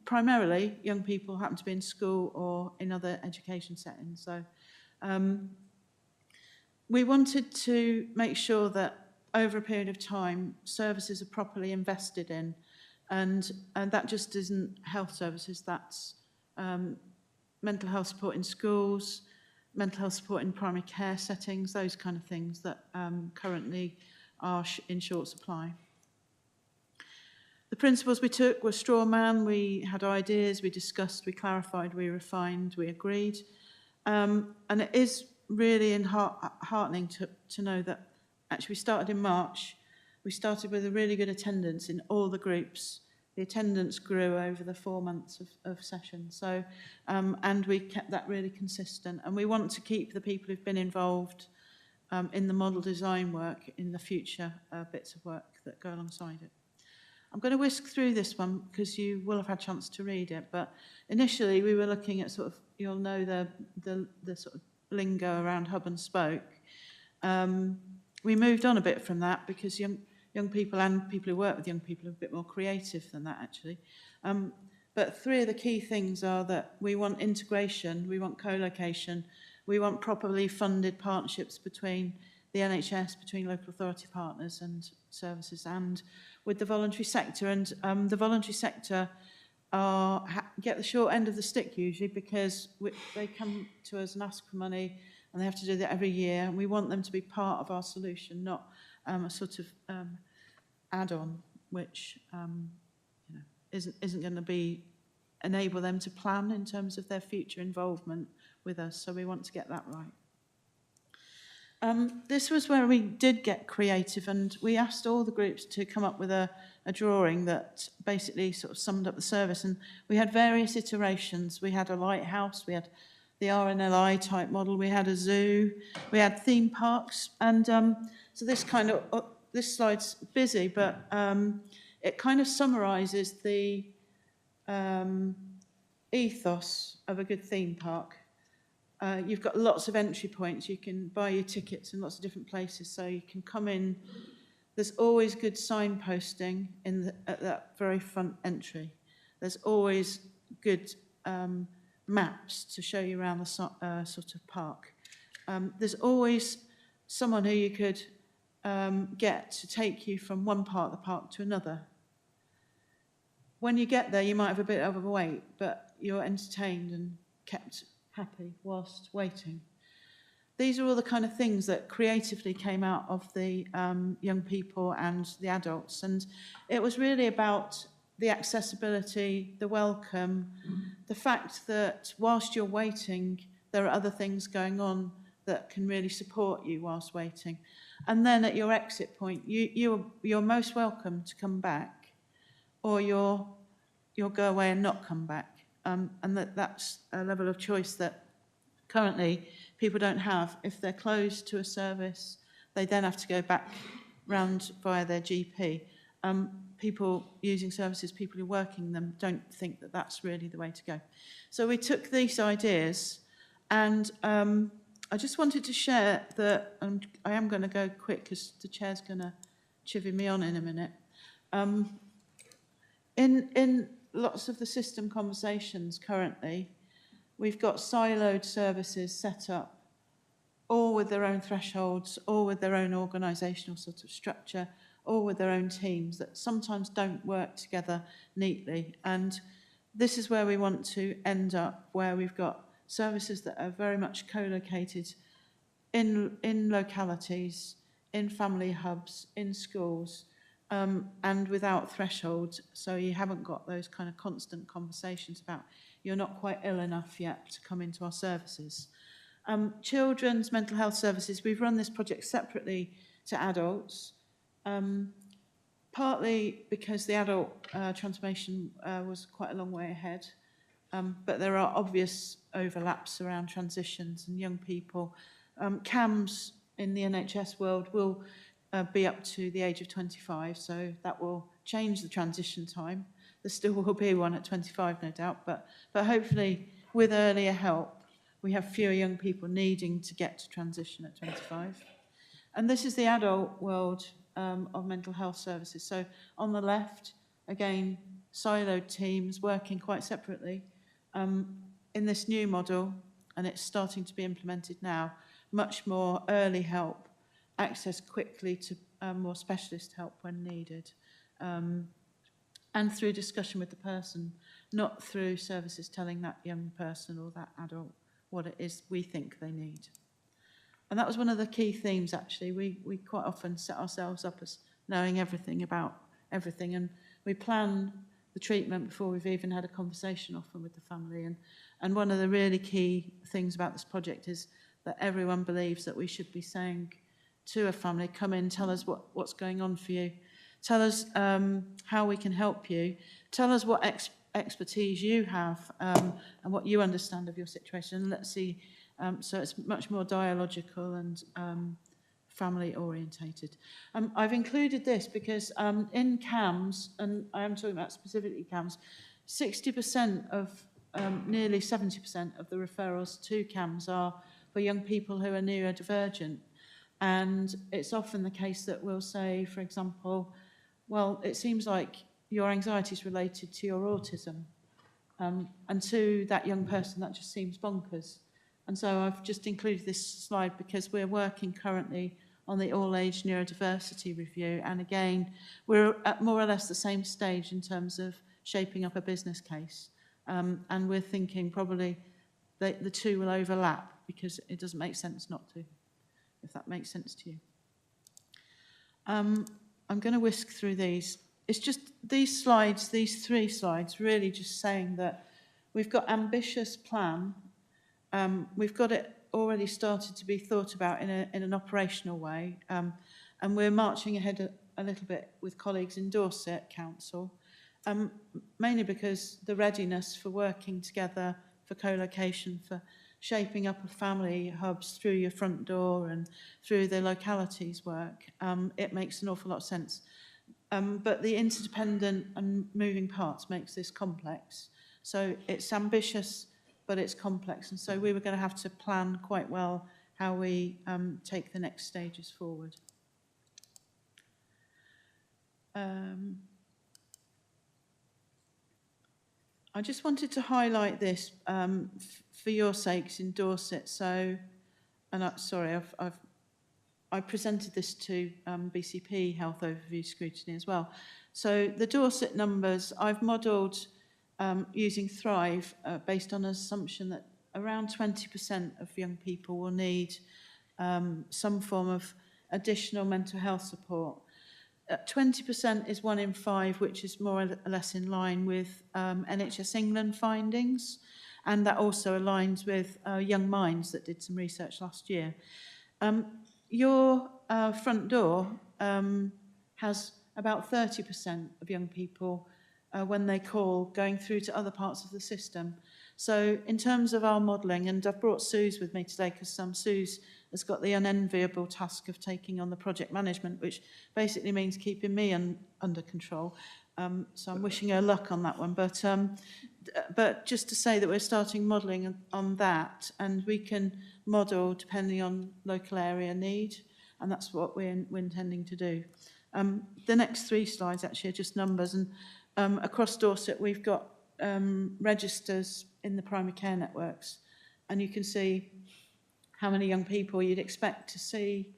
primarily, young people happen to be in school or in other education settings. So we wanted to make sure that over a period of time, services are properly invested in, and that just isn't health services, that's mental health support in schools, mental health support in primary care settings, those kind of things that currently are in short supply. The principles we took were straw man. We had ideas, we discussed, we clarified, we refined, we agreed. And it is really heartening to know that actually we started in March. We started with a really good attendance in all the groups. The attendance grew over the 4 months of session. So, and we kept that really consistent. And we want to keep the people who've been involved in the model design work in the future bits of work that go alongside it. I'm going to whisk through this one because you will have had a chance to read it. But initially we were looking at sort of, you'll know the sort of lingo around hub and spoke. We moved on a bit from that because young people and people who work with young people are a bit more creative than that, actually. But three of the key things are that we want integration, we want co-location, we want properly funded partnerships between the NHS, between local authority partners and services, and with the voluntary sector. And the voluntary sector get the short end of the stick usually because they come to us and ask for money, and they have to do that every year. And we want them to be part of our solution, not a sort of add-on, which isn't going to enable them to plan in terms of their future involvement with us. So we want to get that right. This was where we did get creative, and we asked all the groups to come up with a drawing that basically sort of summed up the service. And we had various iterations. We had a lighthouse, we had the RNLI type model, we had a zoo, we had theme parks. And so this slide's busy, but it kind of summarises the ethos of a good theme park. You've got lots of entry points. You can buy your tickets in lots of different places, so you can come in. There's always good signposting at that very front entry. There's always good maps to show you around the sort of park. There's always someone who you could get to take you from one part of the park to another. When you get there, you might have a bit overweight, but you're entertained and kept happy whilst waiting. These are all the kind of things that creatively came out of the young people and the adults. And it was really about the accessibility, the welcome, the fact that whilst you're waiting, there are other things going on that can really support you whilst waiting. And then at your exit point, you're most welcome to come back, or you'll go away and not come back. And that's a level of choice that currently people don't have. If they're closed to a service, they then have to go back round via their GP. People using services, people who are working them, don't think that that's really the way to go. So we took these ideas, and I just wanted to share that, and I am going to go quick because the chair's going to chivvy me on in a minute. In lots of the system conversations currently, we've got siloed services set up, all with their own thresholds, all with their own organisational sort of structure, all with their own teams that sometimes don't work together neatly. And this is where we want to end up, where we've got services that are very much co-located in localities, in family hubs, in schools, and without thresholds. So you haven't got those kind of constant conversations about you're not quite ill enough yet to come into our services. Children's mental health services, we've run this project separately to adults, partly because the adult transformation was quite a long way ahead, but there are obvious overlaps around transitions and young people. CAMS in the NHS world will be up to the age of 25, so that will change the transition time. There still will be one at 25, no doubt, but hopefully with earlier help, we have fewer young people needing to get to transition at 25. And this is the adult world of mental health services. So on the left, again, siloed teams working quite separately. In this new model, and it's starting to be implemented now, much more early help, access quickly to more specialist help when needed, and through discussion with the person, not through services telling that young person or that adult what it is we think they need. And that was one of the key themes, actually. We quite often set ourselves up as knowing everything about everything, and we plan the treatment before we've even had a conversation often with the family. And one of the really key things about this project is that everyone believes that we should be saying to a family, come in, tell us what's going on for you. Tell us how we can help you. Tell us what expertise you have and what you understand of your situation. And let's see, so it's much more dialogical and family orientated. I've included this because in CAMS, and I am talking about specifically CAMS, 60% of, nearly 70% of the referrals to CAMS are for young people who are neurodivergent. And it's often the case that we'll say, for example, well, it seems like your anxiety is related to your autism. And to that young person, that just seems bonkers. And so I've just included this slide because we're working currently on the all-age neurodiversity review. And again, we're at more or less the same stage in terms of shaping up a business case. And we're thinking probably that the two will overlap because it doesn't make sense not to, if that makes sense to you. I'm going to whisk through these. It's just these slides, these 3 slides, really just saying that we've got ambitious plan. We've got it already started to be thought about in an operational way. And we're marching ahead a little bit with colleagues in Dorset Council, mainly because the readiness for working together, for co-location, for shaping up of family hubs through your front door and through the localities work, it makes an awful lot of sense. But the interdependent and moving parts makes this complex. So it's ambitious, but it's complex. And so we were going to have to plan quite well how we take the next stages forward. I just wanted to highlight this for your sakes in Dorset. So, and sorry, I presented this to BCP Health Overview Scrutiny as well. So the Dorset numbers, I've modelled using Thrive based on an assumption that around 20% of young people will need some form of additional mental health support. 20% is 1 in 5, which is more or less in line with NHS England findings, and that also aligns with Young Minds that did some research last year. Your front door has about 30% of young people when they call going through to other parts of the system. So in terms of our modelling, and I've brought Suze with me today because Suze has got the unenviable task of taking on the project management, which basically means keeping me under control. So I'm wishing her luck on that one. But just to say that we're starting modelling on that, and we can model depending on local area need, and that's what we're intending to do. The next 3 slides actually are just numbers, and across Dorset we've got registers in the primary care networks, and you can see how many young people you'd expect to see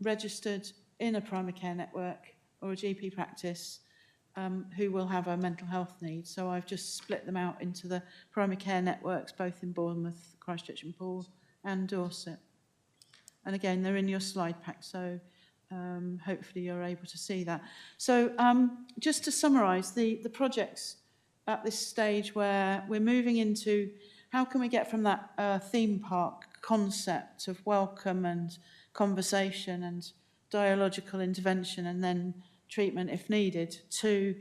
registered in a primary care network or a GP practice who will have a mental health need. So I've just split them out into the primary care networks, both in Bournemouth, Christchurch and Poole, and Dorset. And again, they're in your slide pack, so hopefully you're able to see that. So just to summarise, the project's at this stage where we're moving into how can we get from that theme park concept of welcome and conversation and dialogical intervention and then treatment if needed to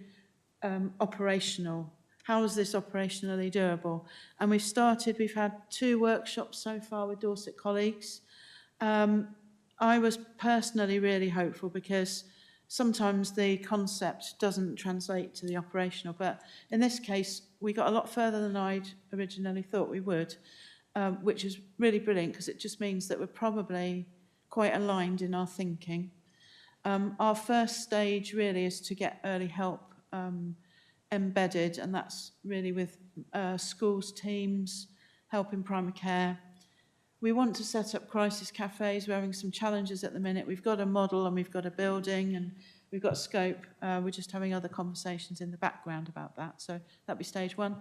operational. How is this operationally doable? And we've had 2 workshops so far with Dorset colleagues. I was personally really hopeful because sometimes the concept doesn't translate to the operational, but in this case, we got a lot further than I'd originally thought we would, which is really brilliant because it just means that we're probably quite aligned in our thinking. Our first stage really is to get early help embedded, and that's really with schools, teams, helping primary care. We want to set up crisis cafes. We're having some challenges at the minute. We've got a model and we've got a building and we've got scope. We're just having other conversations in the background about that. So that'd be stage one.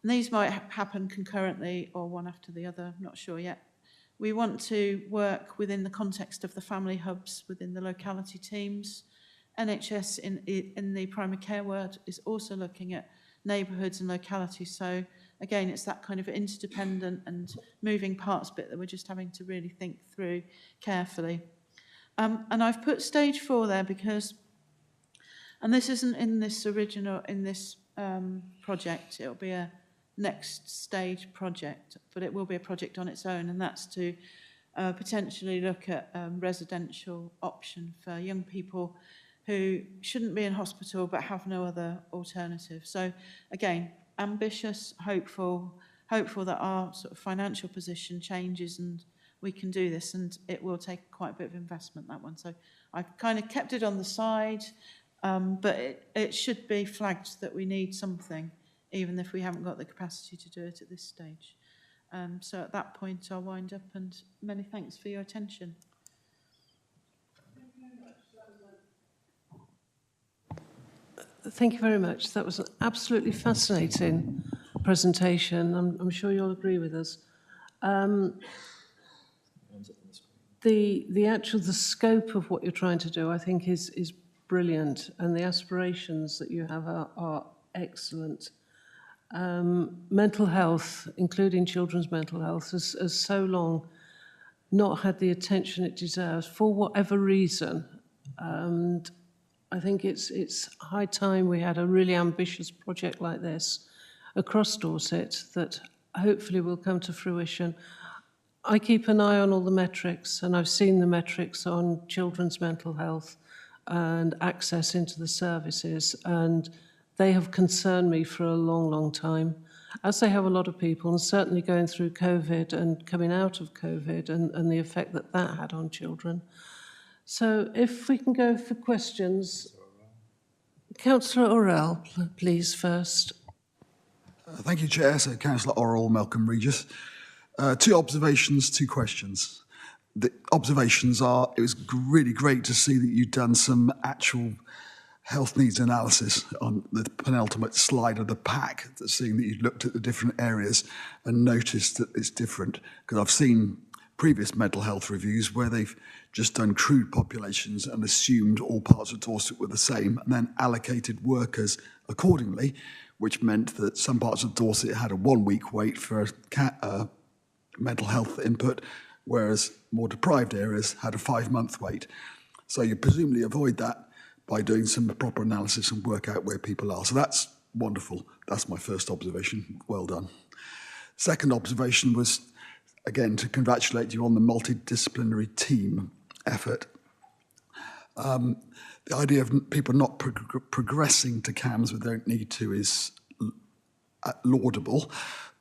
And these might happen concurrently or one after the other, I'm not sure yet. We want to work within the context of the family hubs within the locality teams. NHS in the primary care world is also looking at neighbourhoods and localities. So again, it's that kind of interdependent and moving parts bit that we're just having to really think through carefully. And I've put stage 4 there because, and this isn't in this project, it'll be a next stage project, but it will be a project on its own, and that's to potentially look at residential option for young people who shouldn't be in hospital but have no other alternative. So again, ambitious, hopeful that our sort of financial position changes and we can do this, and it will take quite a bit of investment, that one. So I've kind of kept it on the side, but it should be flagged that we need something, even if we haven't got the capacity to do it at this stage. So at that point, I'll wind up, and many thanks for your attention. Thank you very much. That was an absolutely fascinating presentation. I'm sure you'll agree with us. The scope of what you're trying to do, I think, is brilliant, and the aspirations that you have are excellent. Mental health, including children's mental health, has so long not had the attention it deserves for whatever reason. And I think it's high time we had a really ambitious project like this across Dorset that hopefully will come to fruition. I keep an eye on all the metrics, and I've seen the metrics on children's mental health and access into the services, and they have concerned me for a long, long time, as they have a lot of people, and certainly going through COVID and coming out of COVID and the effect that that had on children. So if we can go for questions. Councillor Orrell, please, first. Thank you, Chair. So Councillor Orrell, Malcolm Regis. 2 observations, 2 questions. The observations are, it was really great to see that you've done some actual health needs analysis on the penultimate slide of the pack, seeing that you've looked at the different areas and noticed that it's different. Because I've seen previous mental health reviews where they've just done crude populations and assumed all parts of Dorset were the same and then allocated workers accordingly, which meant that some parts of Dorset had a 1-week wait for mental health input, whereas more deprived areas had a 5-month wait. So you presumably avoid that by doing some proper analysis and work out where people are. So that's wonderful. That's my first observation. Well done. Second observation was, again, to congratulate you on the multidisciplinary team effort. The idea of people not progressing to CAMHS when they don't need to is laudable,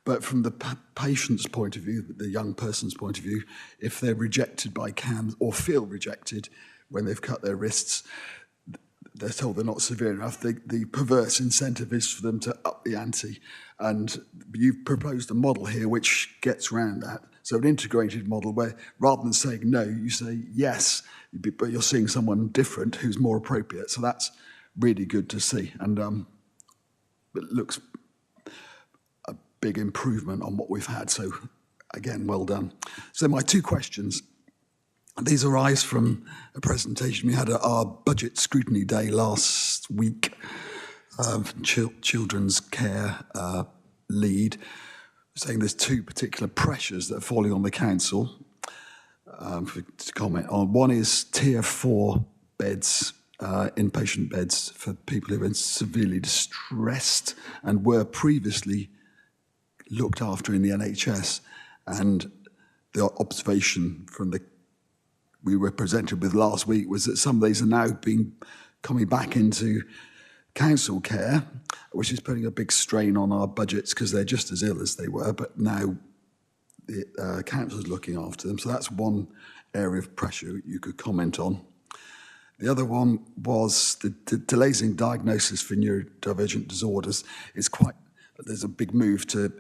but from the patient's point of view, the young person's point of view, if they're rejected by CAMHS or feel rejected when they've cut their wrists, they're told they're not severe enough, the perverse incentive is for them to up the ante. And you've proposed a model here which gets around that. So an integrated model where rather than saying no, you say yes, but you're seeing someone different who's more appropriate. So that's really good to see. And it looks a big improvement on what we've had. So again, well done. So my 2 questions. These arise from a presentation we had at our budget scrutiny day last week. Children's care lead, saying there's 2 particular pressures that are falling on the council to comment on. One is tier 4 beds, inpatient beds for people who have been severely distressed and were previously looked after in the NHS. And the observation from we were presented with last week was that some of these are now coming back into council care, which is putting a big strain on our budgets because they're just as ill as they were, but now the council is looking after them. So that's one area of pressure you could comment on. The other one was the delays in diagnosis for neurodivergent disorders. There's a big move to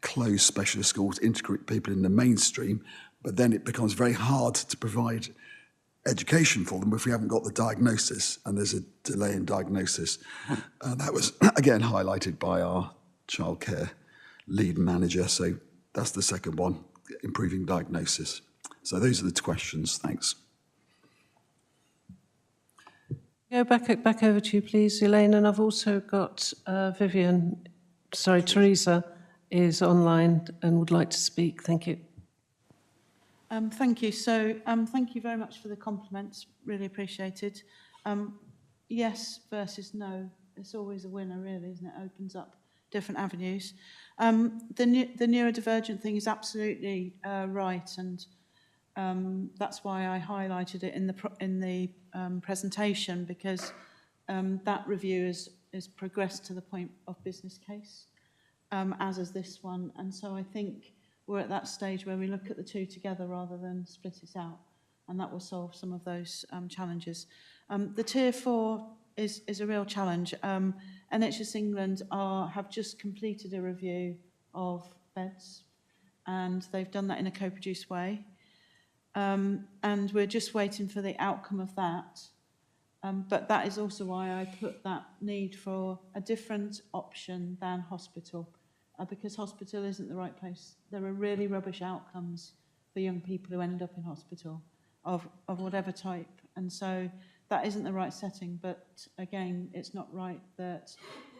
close specialist schools, integrate people in the mainstream, but then it becomes very hard to provide education for them if we haven't got the diagnosis, and there's a delay in diagnosis. That was, again, highlighted by our childcare lead manager. So that's the second one, improving diagnosis. So those are the questions. Thanks. Go back over to you, please, Elaine. And I've also got Teresa is online and would like to speak. Thank you. Thank you. So thank you very much for the compliments. Really appreciated. Yes versus no. It's always a winner, really, isn't it? Opens up different avenues. The neurodivergent thing is absolutely right, and that's why I highlighted it in the presentation, because that review is progressed to the point of business case, as is this one. And so I think we're at that stage where we look at the two together rather than split it out, and that will solve some of those challenges. The Tier 4 is a real challenge. NHS England have just completed a review of beds, and they've done that in a co-produced way. And we're just waiting for the outcome of that. But that is also why I put that need for a different option than hospital, because hospital isn't the right place. There are really rubbish outcomes for young people who end up in hospital of whatever type. And so that isn't the right setting. But again, it's not right that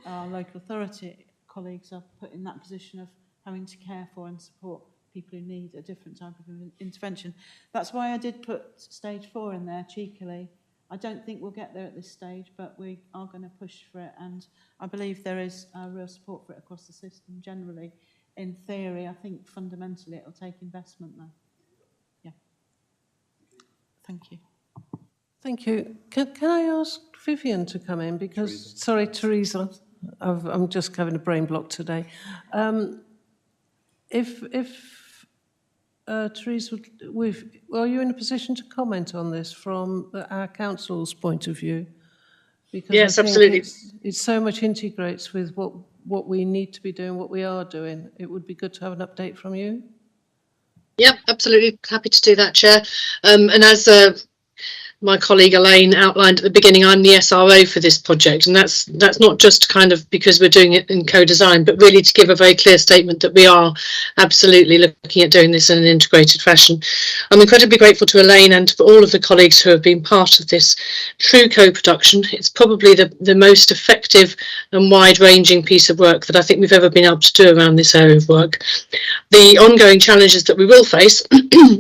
our local authority colleagues are put in that position of having to care for and support people who need a different type of intervention. That's why I did put stage 4 in there cheekily. I don't think we'll get there at this stage, but we are going to push for it, and I believe there is real support for it across the system generally. In theory, I think fundamentally it'll take investment though. Yeah. Thank you. Thank you. Can I ask Vivian to come in? Because, sorry, Teresa, I'm just having a brain block today. Teresa, are you in a position to comment on this from our council's point of view? Because yes, I think absolutely. It so much integrates with what we need to be doing, what we are doing. It would be good to have an update from you. Yep, absolutely. Happy to do that, Chair. And as my colleague Elaine outlined at the beginning, I'm the SRO for this project, and that's not just kind of because we're doing it in co-design, but really to give a very clear statement that we are absolutely looking at doing this in an integrated fashion. I'm incredibly grateful to Elaine and to all of the colleagues who have been part of this true co-production. It's probably the most effective and wide-ranging piece of work that I think we've ever been able to do around this area of work. The ongoing challenges that we will face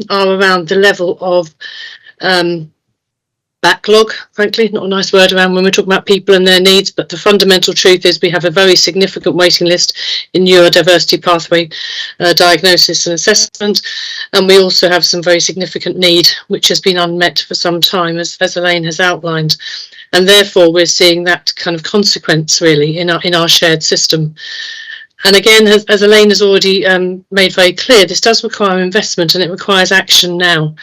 are around the level of backlog, frankly, not a nice word around when we're talking about people and their needs, but the fundamental truth is we have a very significant waiting list in neurodiversity pathway diagnosis and assessment, and we also have some very significant need which has been unmet for some time, as Elaine has outlined, and therefore we're seeing that kind of consequence really in our shared system. And again, as Elaine has already made very clear, this does require investment and it requires action now.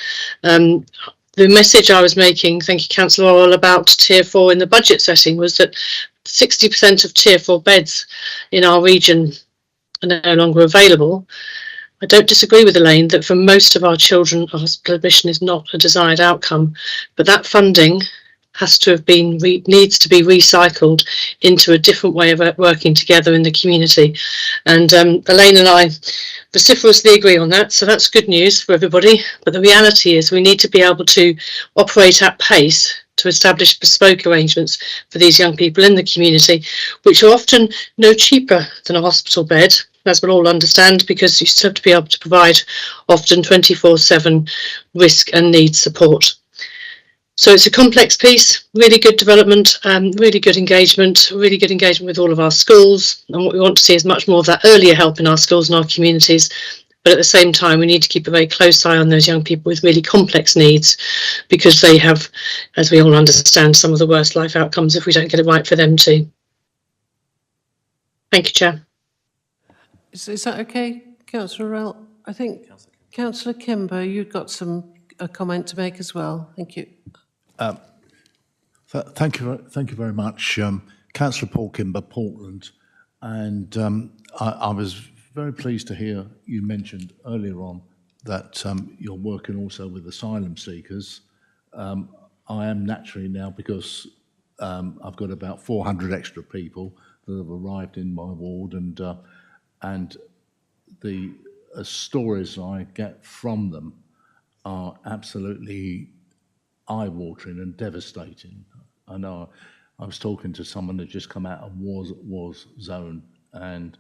The message I was making, thank you, Councillor Orwell, about Tier 4 in the budget setting was that 60% of Tier 4 beds in our region are no longer available. I don't disagree with Elaine that for most of our children, hospital admission is not a desired outcome, but that funding has to have been needs to be recycled into a different way of working together in the community. And Elaine and I vociferously agree on that, so that's good news for everybody. But the reality is we need to be able to operate at pace to establish bespoke arrangements for these young people in the community, which are often no cheaper than a hospital bed, as we'll all understand, because you still have to be able to provide often 24/7 risk and need support. So it's a complex piece, really good development, really good engagement with all of our schools. And what we want to see is much more of that earlier help in our schools and our communities. But at the same time, we need to keep a very close eye on those young people with really complex needs, because they have, as we all understand, some of the worst life outcomes if we don't get it right for them too. Thank you, Chair. Is that okay, Councillor Orwell? I think Councillor Kimber, you've got a comment to make as well. Thank you. Thank you very much, Councillor Paul Kimber, Portland, and I was very pleased to hear you mentioned earlier on that you're working also with asylum seekers. I am naturally now, because I've got about 400 extra people that have arrived in my ward, and the stories I get from them are absolutely eye-watering and devastating. I know I was talking to someone that just come out of war zone, and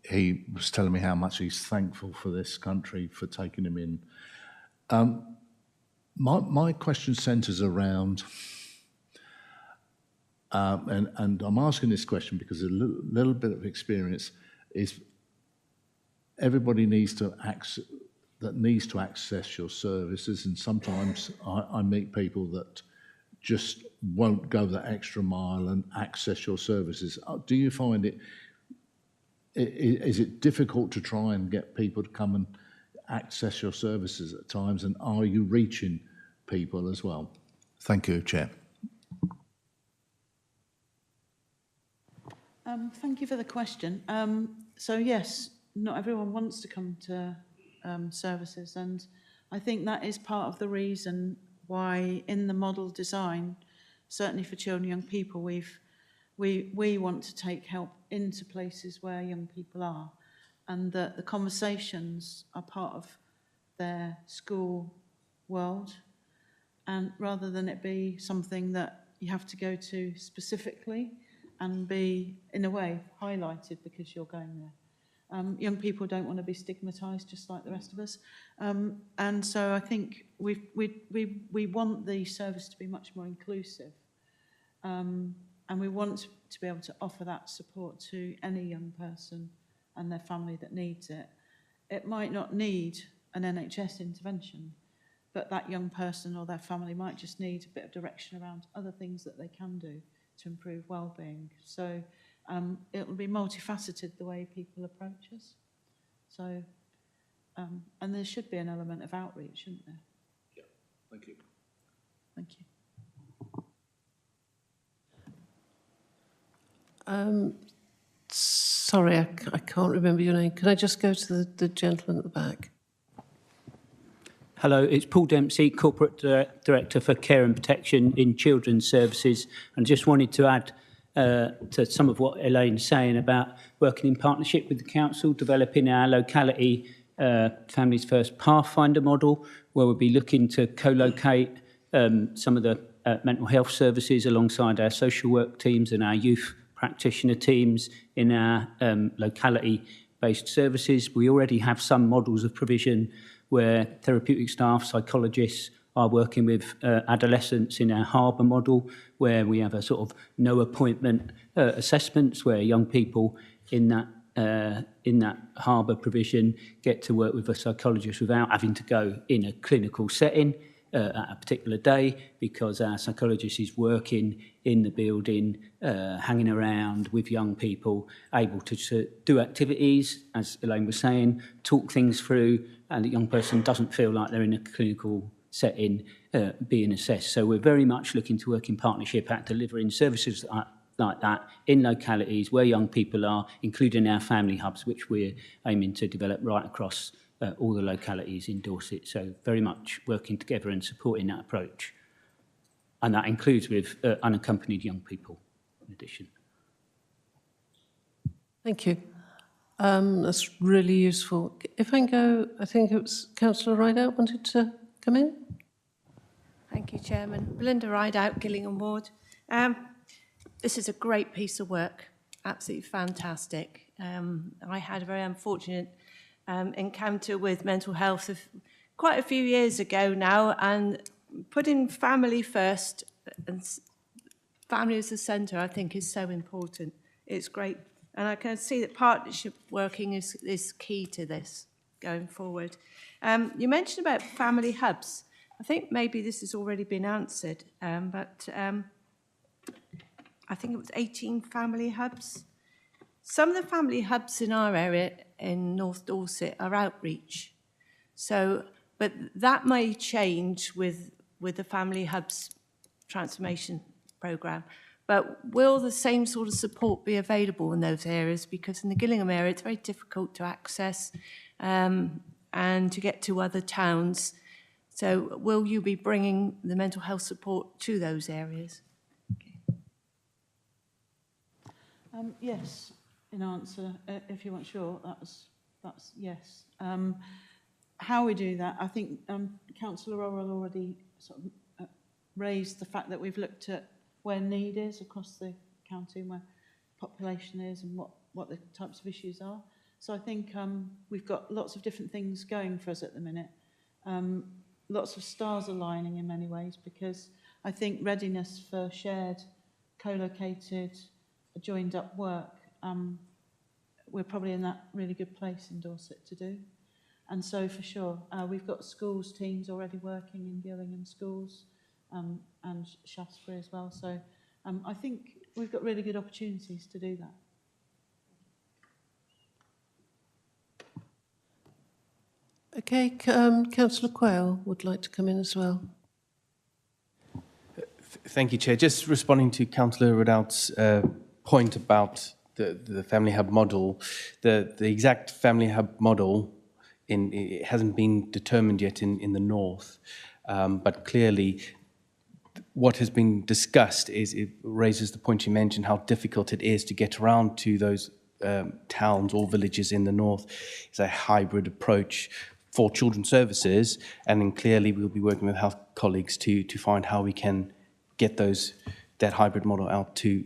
he was telling me how much he's thankful for this country for taking him in. My question centres around, and I'm asking this question because a little bit of experience is everybody needs to access your services, and sometimes I meet people that just won't go that extra mile and access your services. Do you find is it difficult to try and get people to come and access your services at times, and are you reaching people as well? Thank you, Chair. Thank you for the question. So yes, not everyone wants to come to services, and I think that is part of the reason why in the model design, certainly for children and young people, we want to take help into places where young people are, and that the conversations are part of their school world, and rather than it be something that you have to go to specifically and be, in a way, highlighted because you're going there. Young people don't want to be stigmatised just like the rest of us. And so I think we want the service to be much more inclusive. And we want to be able to offer that support to any young person and their family that needs it. It might not need an NHS intervention, but that young person or their family might just need a bit of direction around other things that they can do to improve well-being. So it'll be multifaceted the way people approach us. So, and there should be an element of outreach, shouldn't there? Yeah, thank you. Thank you. Sorry, I can't remember your name. Can I just go to the gentleman at the back? Hello, it's Paul Dempsey, Corporate Director for Care and Protection in Children's Services, and just wanted to add to some of what Elaine's saying about working in partnership with the council, developing our locality Families First Pathfinder model, where we'll be looking to co-locate some of the mental health services alongside our social work teams and our youth practitioner teams in our locality-based services. We already have some models of provision where therapeutic staff, psychologists are working with adolescents in our harbour model, where we have a sort of no appointment assessments where young people in that harbour provision get to work with a psychologist without having to go in a clinical setting at a particular day, because our psychologist is working in the building, hanging around with young people, able to do activities, as Elaine was saying, talk things through, and the young person doesn't feel like they're in a clinical setting being assessed. So we're very much looking to work in partnership at delivering services like that in localities where young people are, including our family hubs, which we're aiming to develop right across all the localities in Dorset. So very much working together and supporting that approach. And that includes with unaccompanied young people in addition. Thank you. That's really useful. If I can go, I think it was Councillor Rideout wanted to come in. Thank you, Chairman. Belinda Rideout, Gillingham Ward. This is a great piece of work, absolutely fantastic. I had a very unfortunate encounter with mental health quite a few years ago now, and putting family first and family as the centre, I think, is so important. It's great. And I can see that partnership working is key to this going forward. You mentioned about family hubs. I think maybe this has already been answered, but I think it was 18 family hubs. Some of the family hubs in our area in North Dorset are outreach. So, but that may change with the family hubs transformation programme. But will the same sort of support be available in those areas? Because in the Gillingham area, it's very difficult to access and to get to other towns. So will you be bringing the mental health support to those areas? Yes, in answer, if you want sure, that's yes. How we do that, I think Councillor Orwell already sort of raised the fact that we've looked at where need is across the county and where population is and what the types of issues are. So I think we've got lots of different things going for us at the minute. Lots of stars aligning in many ways, because I think readiness for shared, co-located, joined up work, we're probably in that really good place in Dorset to do. And so for sure, we've got schools teams already working in Gillingham schools and Shaftesbury as well. So I think we've got really good opportunities to do that. Okay, Councillor Quayle would like to come in as well. Thank you, Chair. Just responding to Councillor Ridout's point about the family hub model, the exact family hub model it hasn't been determined yet in the north, but clearly what has been discussed is it raises the point you mentioned, how difficult it is to get around to those towns or villages in the north. It's a hybrid approach for children's services, and then clearly we'll be working with health colleagues to find how we can get that hybrid model out to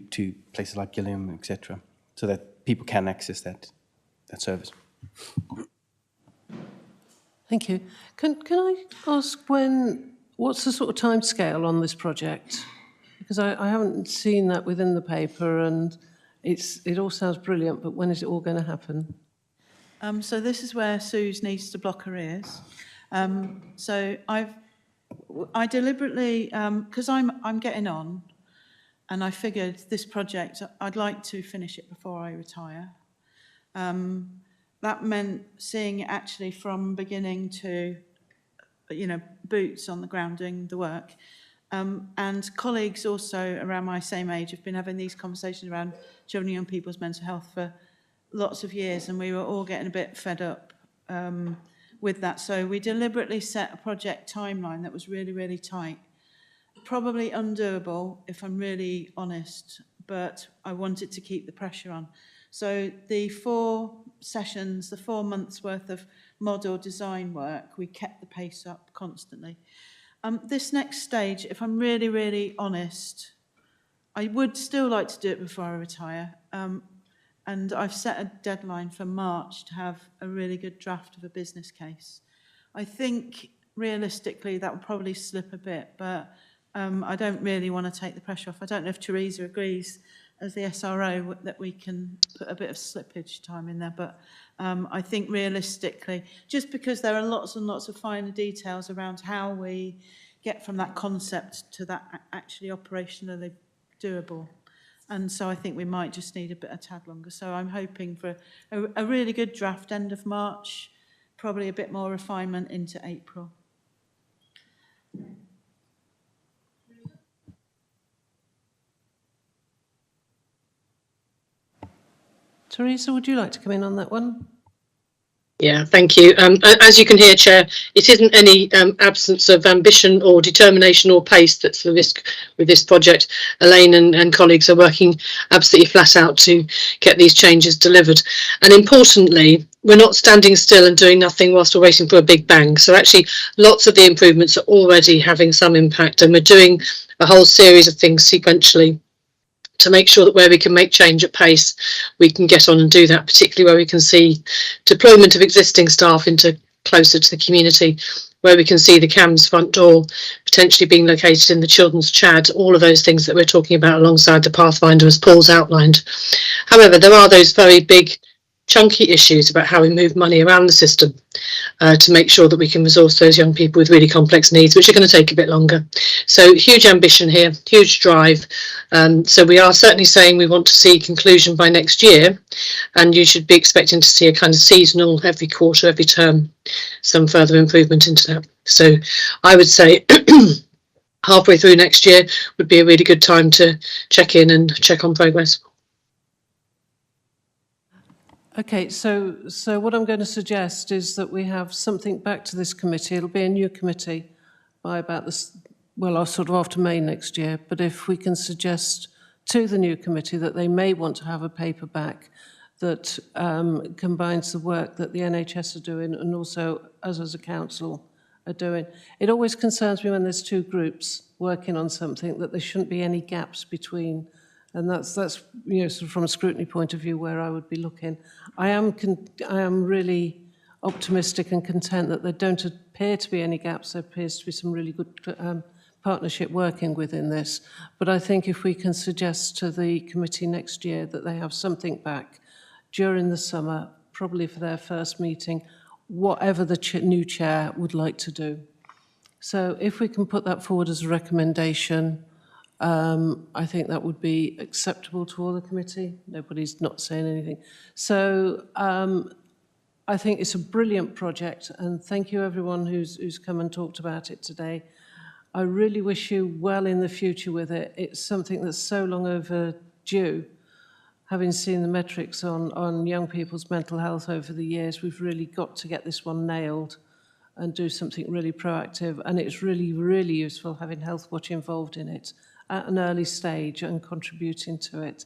places like Gillingham, etc., so that people can access that service. Thank you. Can I ask what's the sort of timescale on this project? Because I haven't seen that within the paper, and it all sounds brilliant, but when is it all going to happen? So this is where Suze needs to block her ears. So I deliberately, because I'm getting on, and I figured this project, I'd like to finish it before I retire. That meant seeing it actually from beginning to, boots on the ground doing the work. And colleagues also around my same age have been having these conversations around children and young people's mental health for lots of years, and we were all getting a bit fed up with that. So we deliberately set a project timeline that was really, really tight. Probably undoable, if I'm really honest, but I wanted to keep the pressure on. So the 4 sessions, the 4 months worth of model design work, we kept the pace up constantly. This next stage, if I'm really, really honest, I would still like to do it before I retire. And I've set a deadline for March to have a really good draft of a business case. I think realistically that will probably slip a bit, but I don't really want to take the pressure off. I don't know if Teresa agrees as the SRO that we can put a bit of slippage time in there, but I think realistically, just because there are lots and lots of finer details around how we get from that concept to that actually operationally doable. And so I think we might just need a tad longer. So I'm hoping for a really good draft end of March, probably a bit more refinement into April. Teresa, would you like to come in on that one? Yeah, thank you. As you can hear, Chair, it isn't any absence of ambition or determination or pace that's the risk with this project. Elaine and colleagues are working absolutely flat out to get these changes delivered. And importantly, we're not standing still and doing nothing whilst we're waiting for a big bang. So actually, lots of the improvements are already having some impact, and we're doing a whole series of things sequentially to make sure that where we can make change at pace, we can get on and do that, particularly where we can see deployment of existing staff into closer to the community, where we can see the CAMS front door potentially being located in the children's CHAD, all of those things that we're talking about alongside the Pathfinder as Paul's outlined. However, there are those very big chunky issues about how we move money around the system to make sure that we can resource those young people with really complex needs, which are going to take a bit longer. So huge ambition here, huge drive. So we are certainly saying we want to see conclusion by next year, and you should be expecting to see a kind of seasonal, every quarter, every term, some further improvement into that. So I would say halfway through next year would be a really good time to check in and check on progress. Okay, so what I'm going to suggest is that we have something back to this committee. It'll be a new committee by about this, well, sort of after May next year. But if we can suggest to the new committee that they may want to have a paper back that combines the work that the NHS are doing and also us as a council are doing. It always concerns me when there's two groups working on something that there shouldn't be any gaps between. And that's you know, sort of from a scrutiny point of view where I would be looking. I am really optimistic and content that there don't appear to be any gaps. There appears to be some really good partnership working within this. But I think if we can suggest to the committee next year that they have something back during the summer, probably for their first meeting, whatever the new chair would like to do. So if we can put that forward as a recommendation, I think that would be acceptable to all the committee. Nobody's not saying anything. So I think it's a brilliant project, and thank you everyone who's come and talked about it today. I really wish you well in the future with it. It's something that's so long overdue. Having seen the metrics on young people's mental health over the years, we've really got to get this one nailed and do something really proactive. And it's really, really useful having Health Watch involved in it at an early stage and contributing to it.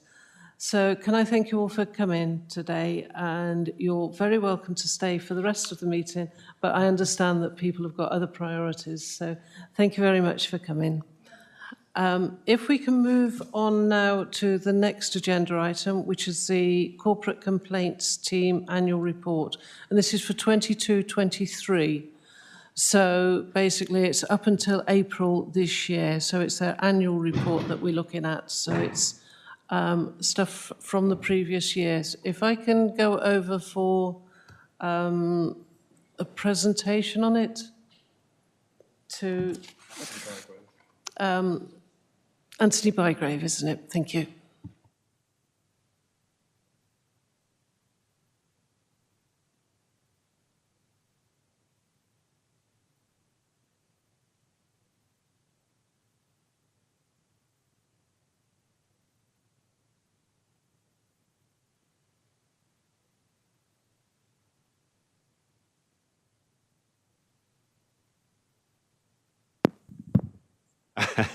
So can I thank you all for coming today, and you're very welcome to stay for the rest of the meeting, but I understand that people have got other priorities, so thank you very much for coming. If we can move on now to the next agenda item, which is the Corporate Complaints Team Annual Report, and this is for 22-23. So basically it's up until April this year. So it's their annual report that we're looking at. So it's stuff from the previous years. If I can go over for a presentation on it to Anthony Bygrave, isn't it? Thank you.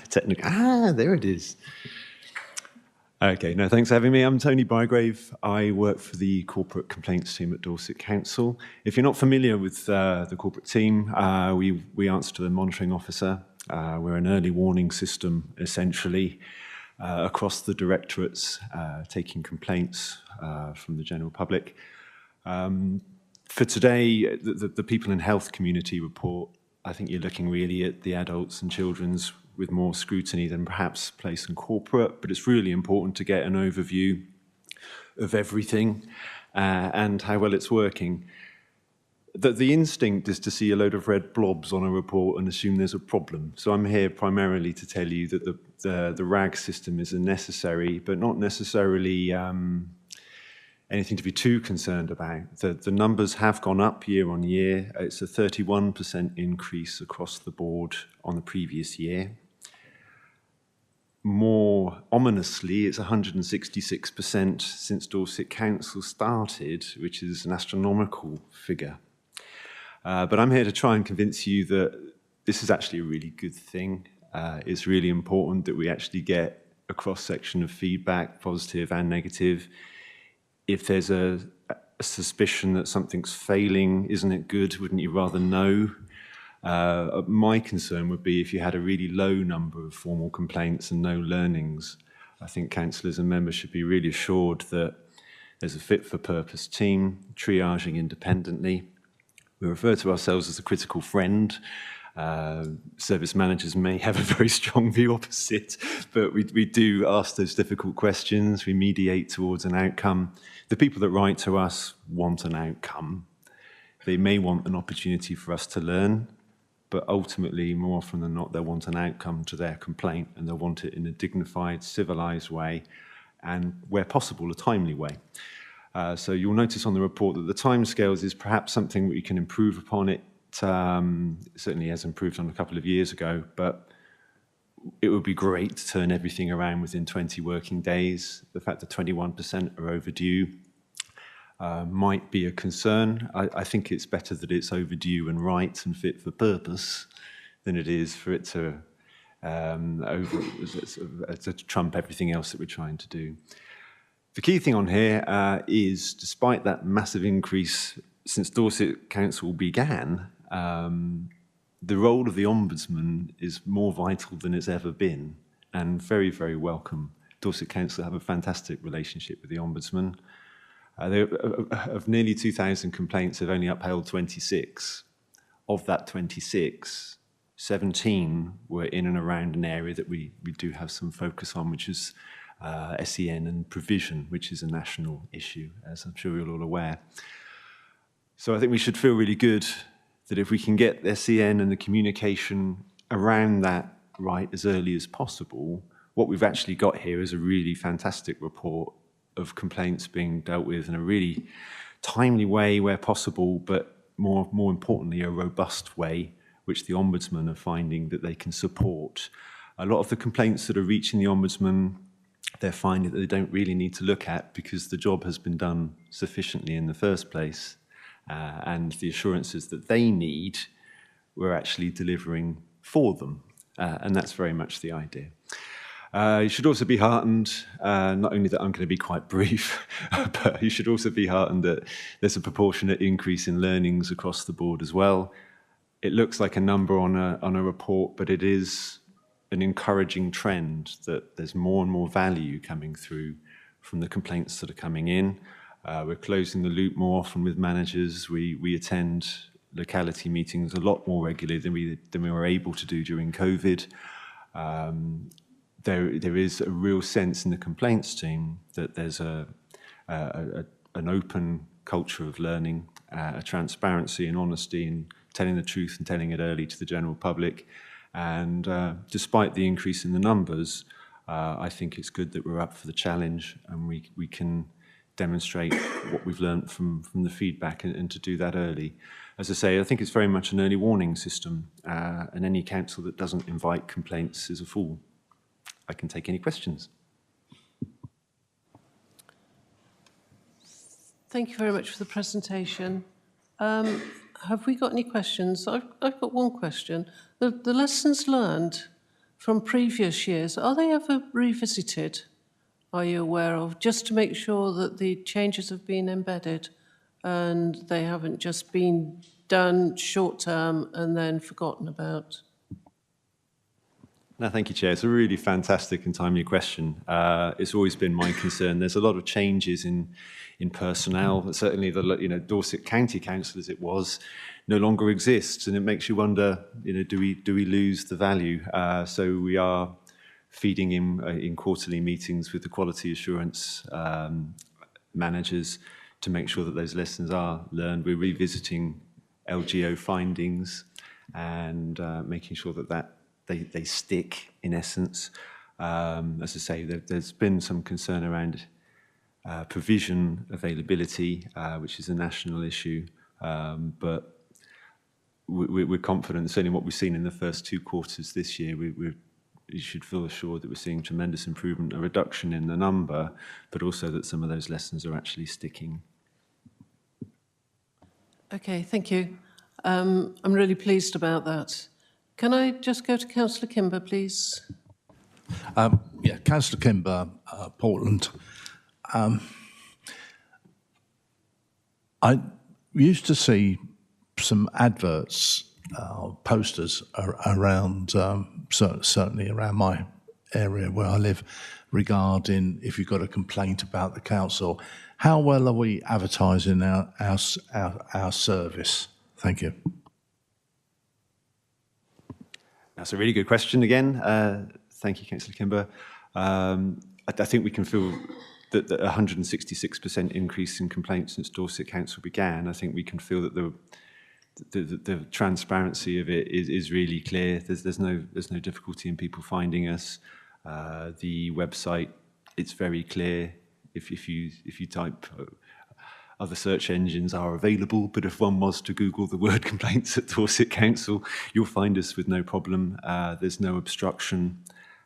Technical. There it is. Okay, no, thanks for having me. I'm Tony Bygrave. I work for the corporate complaints team at Dorset Council. If you're not familiar with the corporate team, we answer to the monitoring officer. We're an early warning system, essentially, across the directorates, taking complaints from the general public. For today, the People in Health Community report, I think you're looking really at the adults and children's with more scrutiny than perhaps place and corporate, but it's really important to get an overview of everything and how well it's working. The instinct is to see a load of red blobs on a report and assume there's a problem. So I'm here primarily to tell you that the RAG system is necessary, but not necessarily anything to be too concerned about. The numbers have gone up year on year. It's a 31% increase across the board on the previous year. More ominously, it's 166% since Dorset Council started, which is an astronomical figure. But I'm here to try and convince you that this is actually a really good thing. It's really important that we actually get a cross-section of feedback, positive and negative. If there's a suspicion that something's failing, isn't it good? Wouldn't you rather know? My concern would be if you had a really low number of formal complaints and no learnings. I think councillors and members should be really assured that there's a fit-for-purpose team, triaging independently. We refer to ourselves as a critical friend. Service managers may have a very strong view opposite, but we do ask those difficult questions. We mediate towards an outcome. The people that write to us want an outcome. They may want an opportunity for us to learn, but ultimately, more often than not, they'll want an outcome to their complaint, and they'll want it in a dignified, civilised way, and where possible, a timely way. So you'll notice on the report that the timescales is perhaps something we can improve upon. It certainly has improved on a couple of years ago, but it would be great to turn everything around within 20 working days. The fact that 21% are overdue might be a concern. I think it's better that it's overdue and right and fit for purpose than it is for it to trump everything else that we're trying to do. The key thing on here is, despite that massive increase since Dorset Council began, the role of the Ombudsman is more vital than it's ever been, and very, very welcome. Dorset Council have a fantastic relationship with the Ombudsman. Of nearly 2,000 complaints, they've only upheld 26. Of that 26, 17 were in and around an area that we do have some focus on, which is SEN and provision, which is a national issue, as I'm sure you're all aware. So I think we should feel really good that if we can get SEN and the communication around that right as early as possible, what we've actually got here is a really fantastic report of complaints being dealt with in a really timely way where possible, but more importantly, a robust way, which the Ombudsman are finding that they can support. A lot of the complaints that are reaching the Ombudsman, they're finding that they don't really need to look at because the job has been done sufficiently in the first place. And the assurances that they need, we're actually delivering for them. And that's very much the idea. You should also be heartened, not only that I'm going to be quite brief, but you should also be heartened that there's a proportionate increase in learnings across the board as well. It looks like a number on a report, but it is an encouraging trend that there's more and more value coming through from the complaints that are coming in. We're closing the loop more often with managers. We attend locality meetings a lot more regularly than we were able to do during COVID. There is a real sense in the complaints team that there's an open culture of learning, a transparency and honesty in telling the truth and telling it early to the general public. And despite the increase in the numbers, I think it's good that we're up for the challenge and we can demonstrate what we've learned from the feedback and to do that early. As I say, I think it's very much an early warning system, and any council that doesn't invite complaints is a fool. I can take any questions. Thank you very much for the presentation. Have we got any questions? I've got one question. The lessons learned from previous years, are they ever revisited? Are you aware of, just to make sure that the changes have been embedded and they haven't just been done short term and then forgotten about? No, thank you, Chair. It's a really fantastic and timely question. It's always been my concern. There's a lot of changes in personnel. Certainly, the Dorset County Council, as it was, no longer exists, and it makes you wonder, do we lose the value? So we are feeding in quarterly meetings with the quality assurance managers to make sure that those lessons are learned. We're revisiting LGO findings and making sure that they stick, in essence. As I say, there's been some concern around provision availability, which is a national issue, but we're confident, certainly what we've seen in the first 2 quarters this year, you should feel assured that we're seeing tremendous improvement, a reduction in the number, but also that some of those lessons are actually sticking. Okay, thank you. I'm really pleased about that. Can I just go to Councillor Kimber, please? Yeah, Councillor Kimber, Portland. I used to see some adverts, posters around, certainly around my area where I live, regarding if you've got a complaint about the council. How well are we advertising our service? Thank you. That's a really good question again. Thank you, Councillor Kimber. I think we can feel that the 166% increase in complaints since Dorset Council began, I think we can feel that the transparency of it is really clear. There's no difficulty in people finding us. The website, it's very clear. If you type, other search engines are available, but if one was to Google the word complaints at Dorset Council, you'll find us with no problem. There's no obstruction.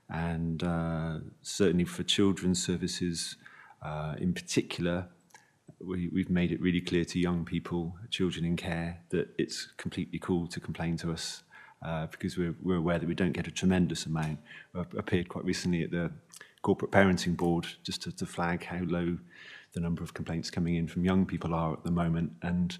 And certainly for children's services in particular, we've made it really clear to young people, children in care, that it's completely cool to complain to us because we're aware that we don't get a tremendous amount. I appeared quite recently at the Corporate Parenting Board just to flag how low the number of complaints coming in from young people are at the moment, and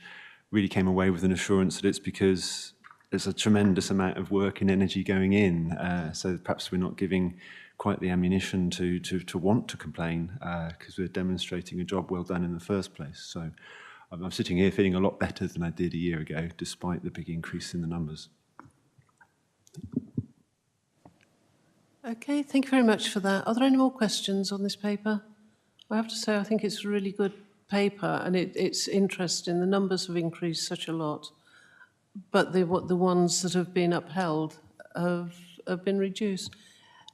really came away with an assurance that it's because there's a tremendous amount of work and energy going in. So perhaps we're not giving quite the ammunition to want to complain because we're demonstrating a job well done in the first place. So I'm sitting here feeling a lot better than I did a year ago, despite the big increase in the numbers. Okay, thank you very much for that. Are there any more questions on this paper? I have to say, I think it's a really good paper, and it's interesting. The numbers have increased such a lot, but the ones that have been upheld have been reduced.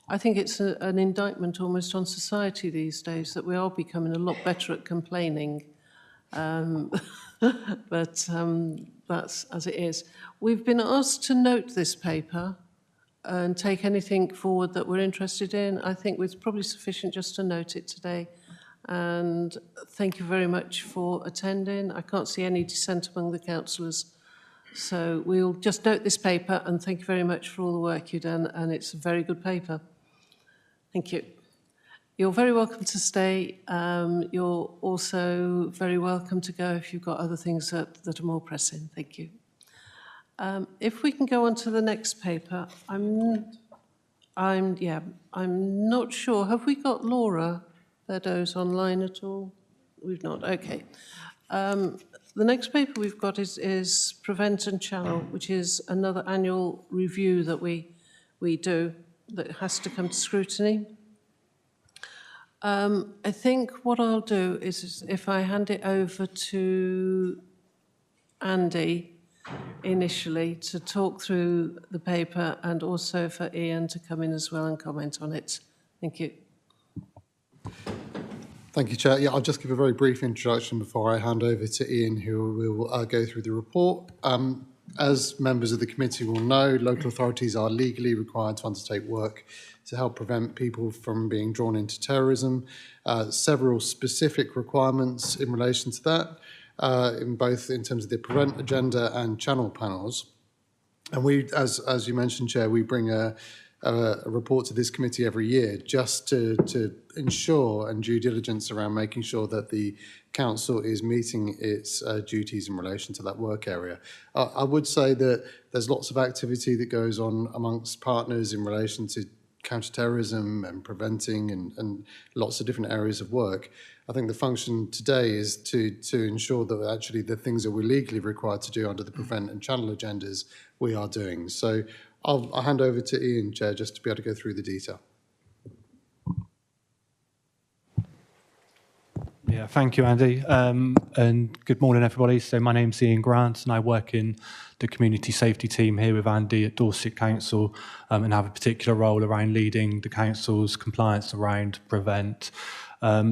I think it's an indictment almost on society these days that we are becoming a lot better at complaining, but that's as it is. We've been asked to note this paper and take anything forward that we're interested in. I think it's probably sufficient just to note it today. And thank you very much for attending. I can't see any dissent among the councillors. So we'll just note this paper, and thank you very much for all the work you've done, and it's a very good paper. Thank you. You're very welcome to stay. You're also very welcome to go if you've got other things that are more pressing. Thank you. If we can go on to the next paper, I'm not sure. Have we got Laura Beddoes online at all? We've not. Okay. The next paper we've got is Prevent and Channel, which is another annual review that we do that has to come to scrutiny. I think what I'll do is if I hand it over to Andy initially to talk through the paper, and also for Ian to come in as well and comment on it. Thank you. Thank you, Chair. Yeah, I'll just give a very brief introduction before I hand over to Ian, who will go through the report. As members of the committee will know, local authorities are legally required to undertake work to help prevent people from being drawn into terrorism. Several specific requirements in relation to that, in terms of the Prevent agenda and channel panels. And we, as you mentioned, Chair, we bring a report to this committee every year just to ensure and due diligence around making sure that the council is meeting its duties in relation to that work area. I would say that there's lots of activity that goes on amongst partners in relation to counter-terrorism and preventing and lots of different areas of work. I think the function today is to ensure that actually the things that we're legally required to do under the Prevent and Channel agendas we are doing. So I'll hand over to Ian, Chair, just to be able to go through the detail. Yeah, thank you, Andy. And good morning, everybody. So my name's Ian Grant, and I work in the community safety team here with Andy at Dorset Council, and have a particular role around leading the council's compliance around Prevent.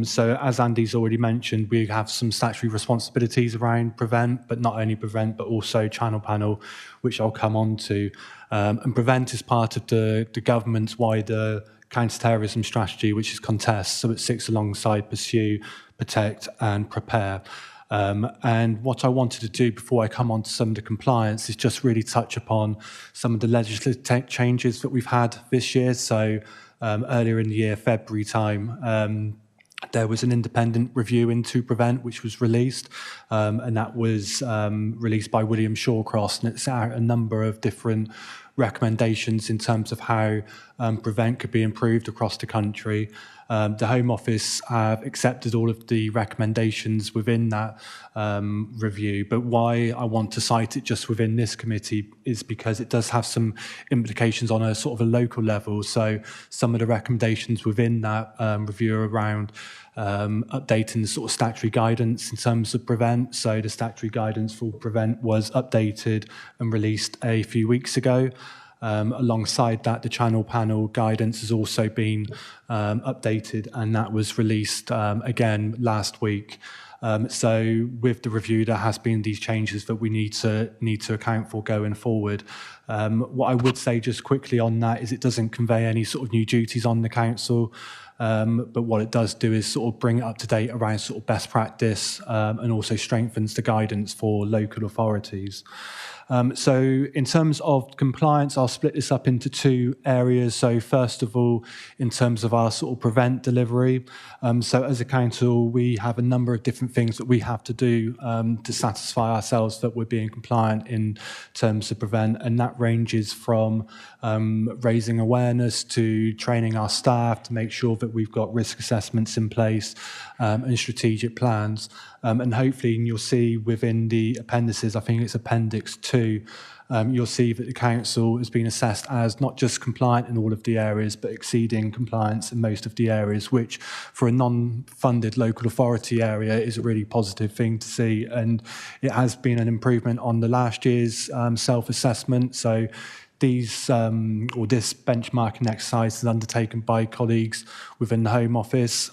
So as Andy's already mentioned, we have some statutory responsibilities around Prevent, but not only Prevent, but also Channel Panel, which I'll come on to. And Prevent is part of the government's wider counter-terrorism strategy, which is Contest. So it sits alongside Pursue, Protect and Prepare. And what I wanted to do before I come on to some of the compliance is just really touch upon some of the legislative changes that we've had this year. So earlier in the year, February time, there was an independent review into Prevent, which was released, and that was released by William Shawcross, and it's a number of different recommendations in terms of how Prevent could be improved across the country. The Home Office have accepted all of the recommendations within that review, but why I want to cite it just within this committee is because it does have some implications on a sort of a local level. So some of the recommendations within that review are around updating the sort of statutory guidance in terms of Prevent. So the statutory guidance for Prevent was updated and released a few weeks ago. Alongside that, the Channel Panel guidance has also been updated, and that was released again last week. So with the review, there has been these changes that we need to account for going forward. What I would say just quickly on that is it doesn't convey any sort of new duties on the council. But what it does do is sort of bring it up to date around sort of best practice and also strengthens the guidance for local authorities. So in terms of compliance, I'll split this up into two areas. So first of all, in terms of our sort of prevent delivery. So as a council, we have a number of different things that we have to do to satisfy ourselves that we're being compliant in terms of prevent. And that ranges from raising awareness to training our staff to make sure that we've got risk assessments in place and strategic plans. And hopefully you'll see within the appendices, I think it's Appendix 2, you'll see that the council has been assessed as not just compliant in all of the areas, but exceeding compliance in most of the areas, which for a non-funded local authority area is a really positive thing to see. And it has been an improvement on the last year's self-assessment. So these or this benchmarking exercise is undertaken by colleagues within the Home Office.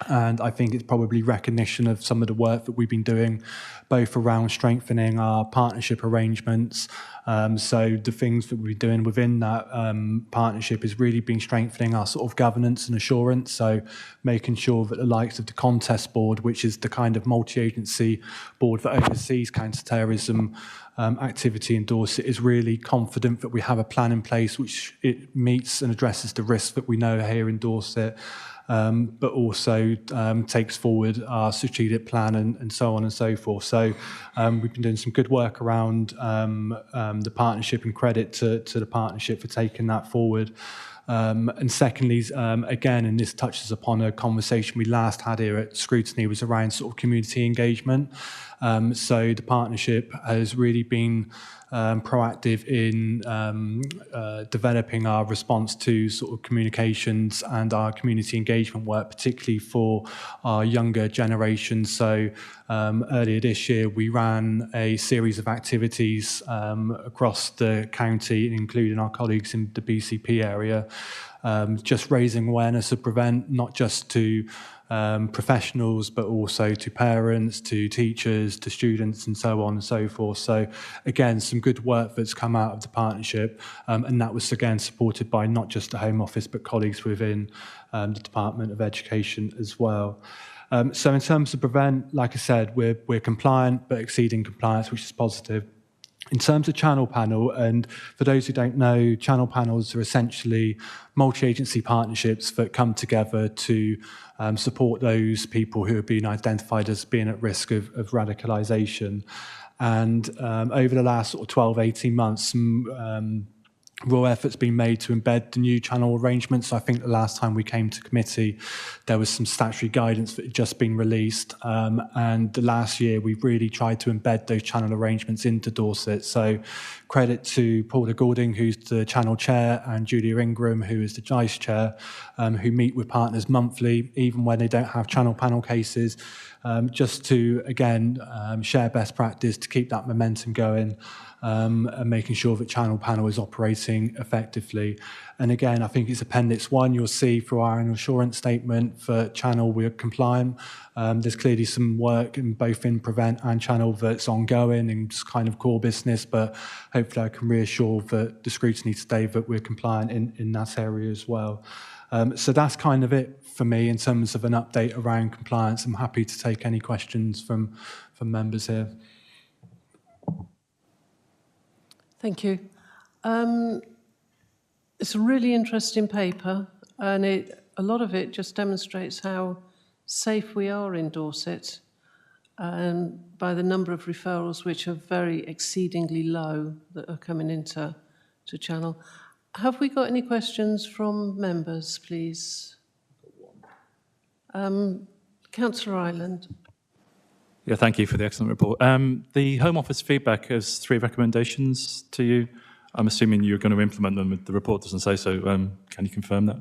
And I think it's probably recognition of some of the work that we've been doing, both around strengthening our partnership arrangements. So the things that we're doing within that partnership is really been strengthening our sort of governance and assurance. So making sure that the likes of the Contest Board, which is the kind of multi-agency board that oversees counter-terrorism activity in Dorset, is really confident that we have a plan in place which it meets and addresses the risks that we know here in Dorset. But also takes forward our strategic plan and so on and so forth. So we've been doing some good work around the partnership, and credit to the partnership for taking that forward. And secondly, again, and this touches upon a conversation we last had here at Scrutiny, was around sort of community engagement. So the partnership has really been proactive in developing our response to sort of communications and our community engagement work, particularly for our younger generation. So earlier this year, we ran a series of activities across the county, including our colleagues in the BCP area, just raising awareness of prevent, not just to professionals, but also to parents, to teachers, to students, and so on and so forth. So again, some good work that's come out of the partnership, and that was again supported by not just the Home Office, but colleagues within the Department of Education as well. So in terms of prevent, like I said, we're compliant, but exceeding compliance, which is positive. In terms of channel panel, and for those who don't know, channel panels are essentially multi-agency partnerships that come together to support those people who have been identified as being at risk of radicalisation. And over the last sort of 12, 18 months, some real effort's been made to embed the new channel arrangements. I think the last time we came to committee, there was some statutory guidance that had just been released. And the last year, we've really tried to embed those channel arrangements into Dorset. So credit to Paula Goulding, who's the channel chair, and Julia Ingram, who is the vice chair, who meet with partners monthly, even when they don't have channel panel cases, just to, again, share best practice to keep that momentum going. And making sure that channel panel is operating effectively. And again, I think it's Appendix 1, you'll see through our annual assurance statement for channel we're compliant. There's clearly some work in both in prevent and channel that's ongoing and just kind of core business, but hopefully I can reassure that the scrutiny today that we're compliant in that area as well. So that's kind of it for me in terms of an update around compliance. I'm happy to take any questions from members here. Thank you. It's a really interesting paper, and a lot of it just demonstrates how safe we are in Dorset, by the number of referrals, which are very exceedingly low, that are coming into Channel. Have we got any questions from members, please? Councillor Ireland. Yeah, thank you for the excellent report. The Home Office feedback has 3 recommendations to you. I'm assuming you're going to implement them. The report doesn't say so. Can you confirm that?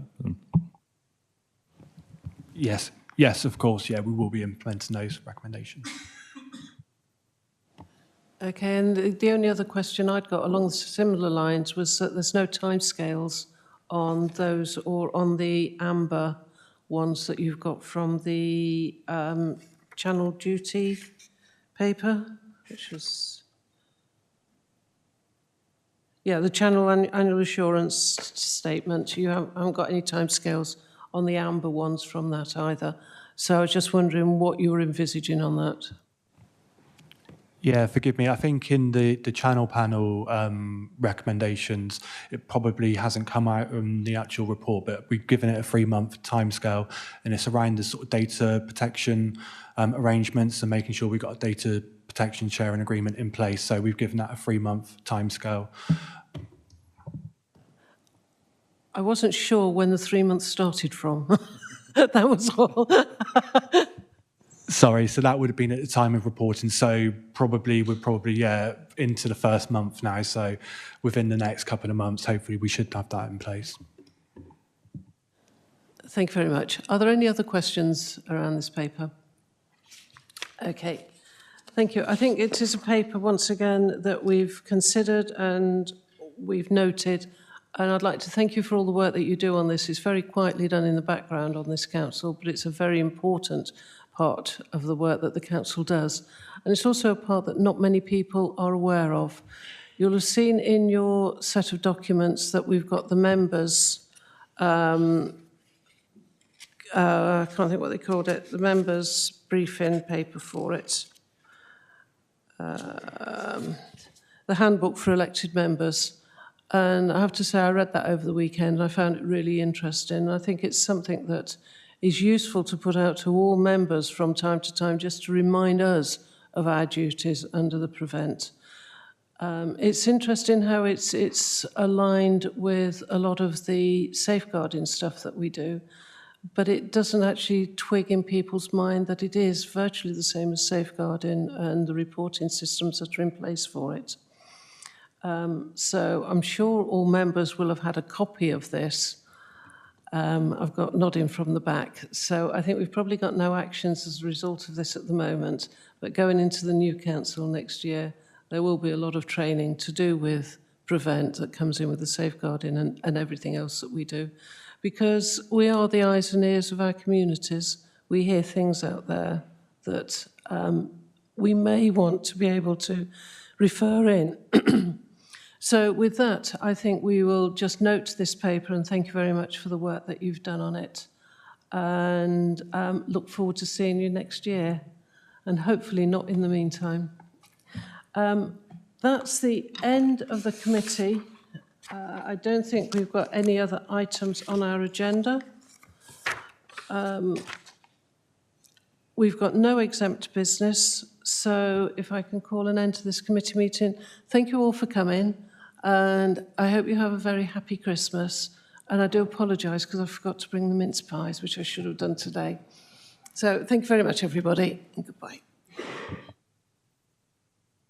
Yes, of course. Yeah, we will be implementing those recommendations. Okay, and the only other question I'd got along similar lines was that there's no timescales on those or on the amber ones that you've got from the channel duty paper, which was, yeah, the channel annual assurance statement. You haven't got any timescales on the amber ones from that either. So I was just wondering what you were envisaging on that. Yeah, forgive me. I think in the channel panel recommendations, it probably hasn't come out in the actual report, but we've given it a 3-month timescale, and it's around the sort of data protection arrangements and making sure we've got a data protection sharing agreement in place. So we've given that a 3-month timescale. I wasn't sure when the 3 months started from. That was all. Sorry, so that would have been at the time of reporting. So we're yeah, into the first month now. So within the next couple of months, hopefully we should have that in place. Thank you very much. Are there any other questions around this paper? Okay, thank you. I think it is a paper, once again, that we've considered and we've noted. And I'd like to thank you for all the work that you do on this. It's very quietly done in the background on this council, but it's a very important part of the work that the council does. And it's also a part that not many people are aware of. You'll have seen in your set of documents that we've got the members, I can't think what they called it, the members briefing paper for it. The handbook for elected members. And I have to say, I read that over the weekend and I found it really interesting. I think it's something that is useful to put out to all members from time to time, just to remind us of our duties under the Prevent. It's interesting how it's aligned with a lot of the safeguarding stuff that we do, but it doesn't actually twig in people's mind that it is virtually the same as safeguarding and the reporting systems that are in place for it. So I'm sure all members will have had a copy of this. I've got nodding from the back. So I think we've probably got no actions as a result of this at the moment, but going into the new council next year, there will be a lot of training to do with Prevent that comes in with the safeguarding and everything else that we do. Because we are the eyes and ears of our communities. We hear things out there that we may want to be able to refer in. So with that, I think we will just note this paper and thank you very much for the work that you've done on it. And look forward to seeing you next year and hopefully not in the meantime. That's the end of the committee. I don't think we've got any other items on our agenda. We've got no exempt business. So if I can call an end to this committee meeting, thank you all for coming. And I hope you have a very happy Christmas. And I do apologise because I forgot to bring the mince pies, which I should have done today. So thank you very much, everybody, and goodbye.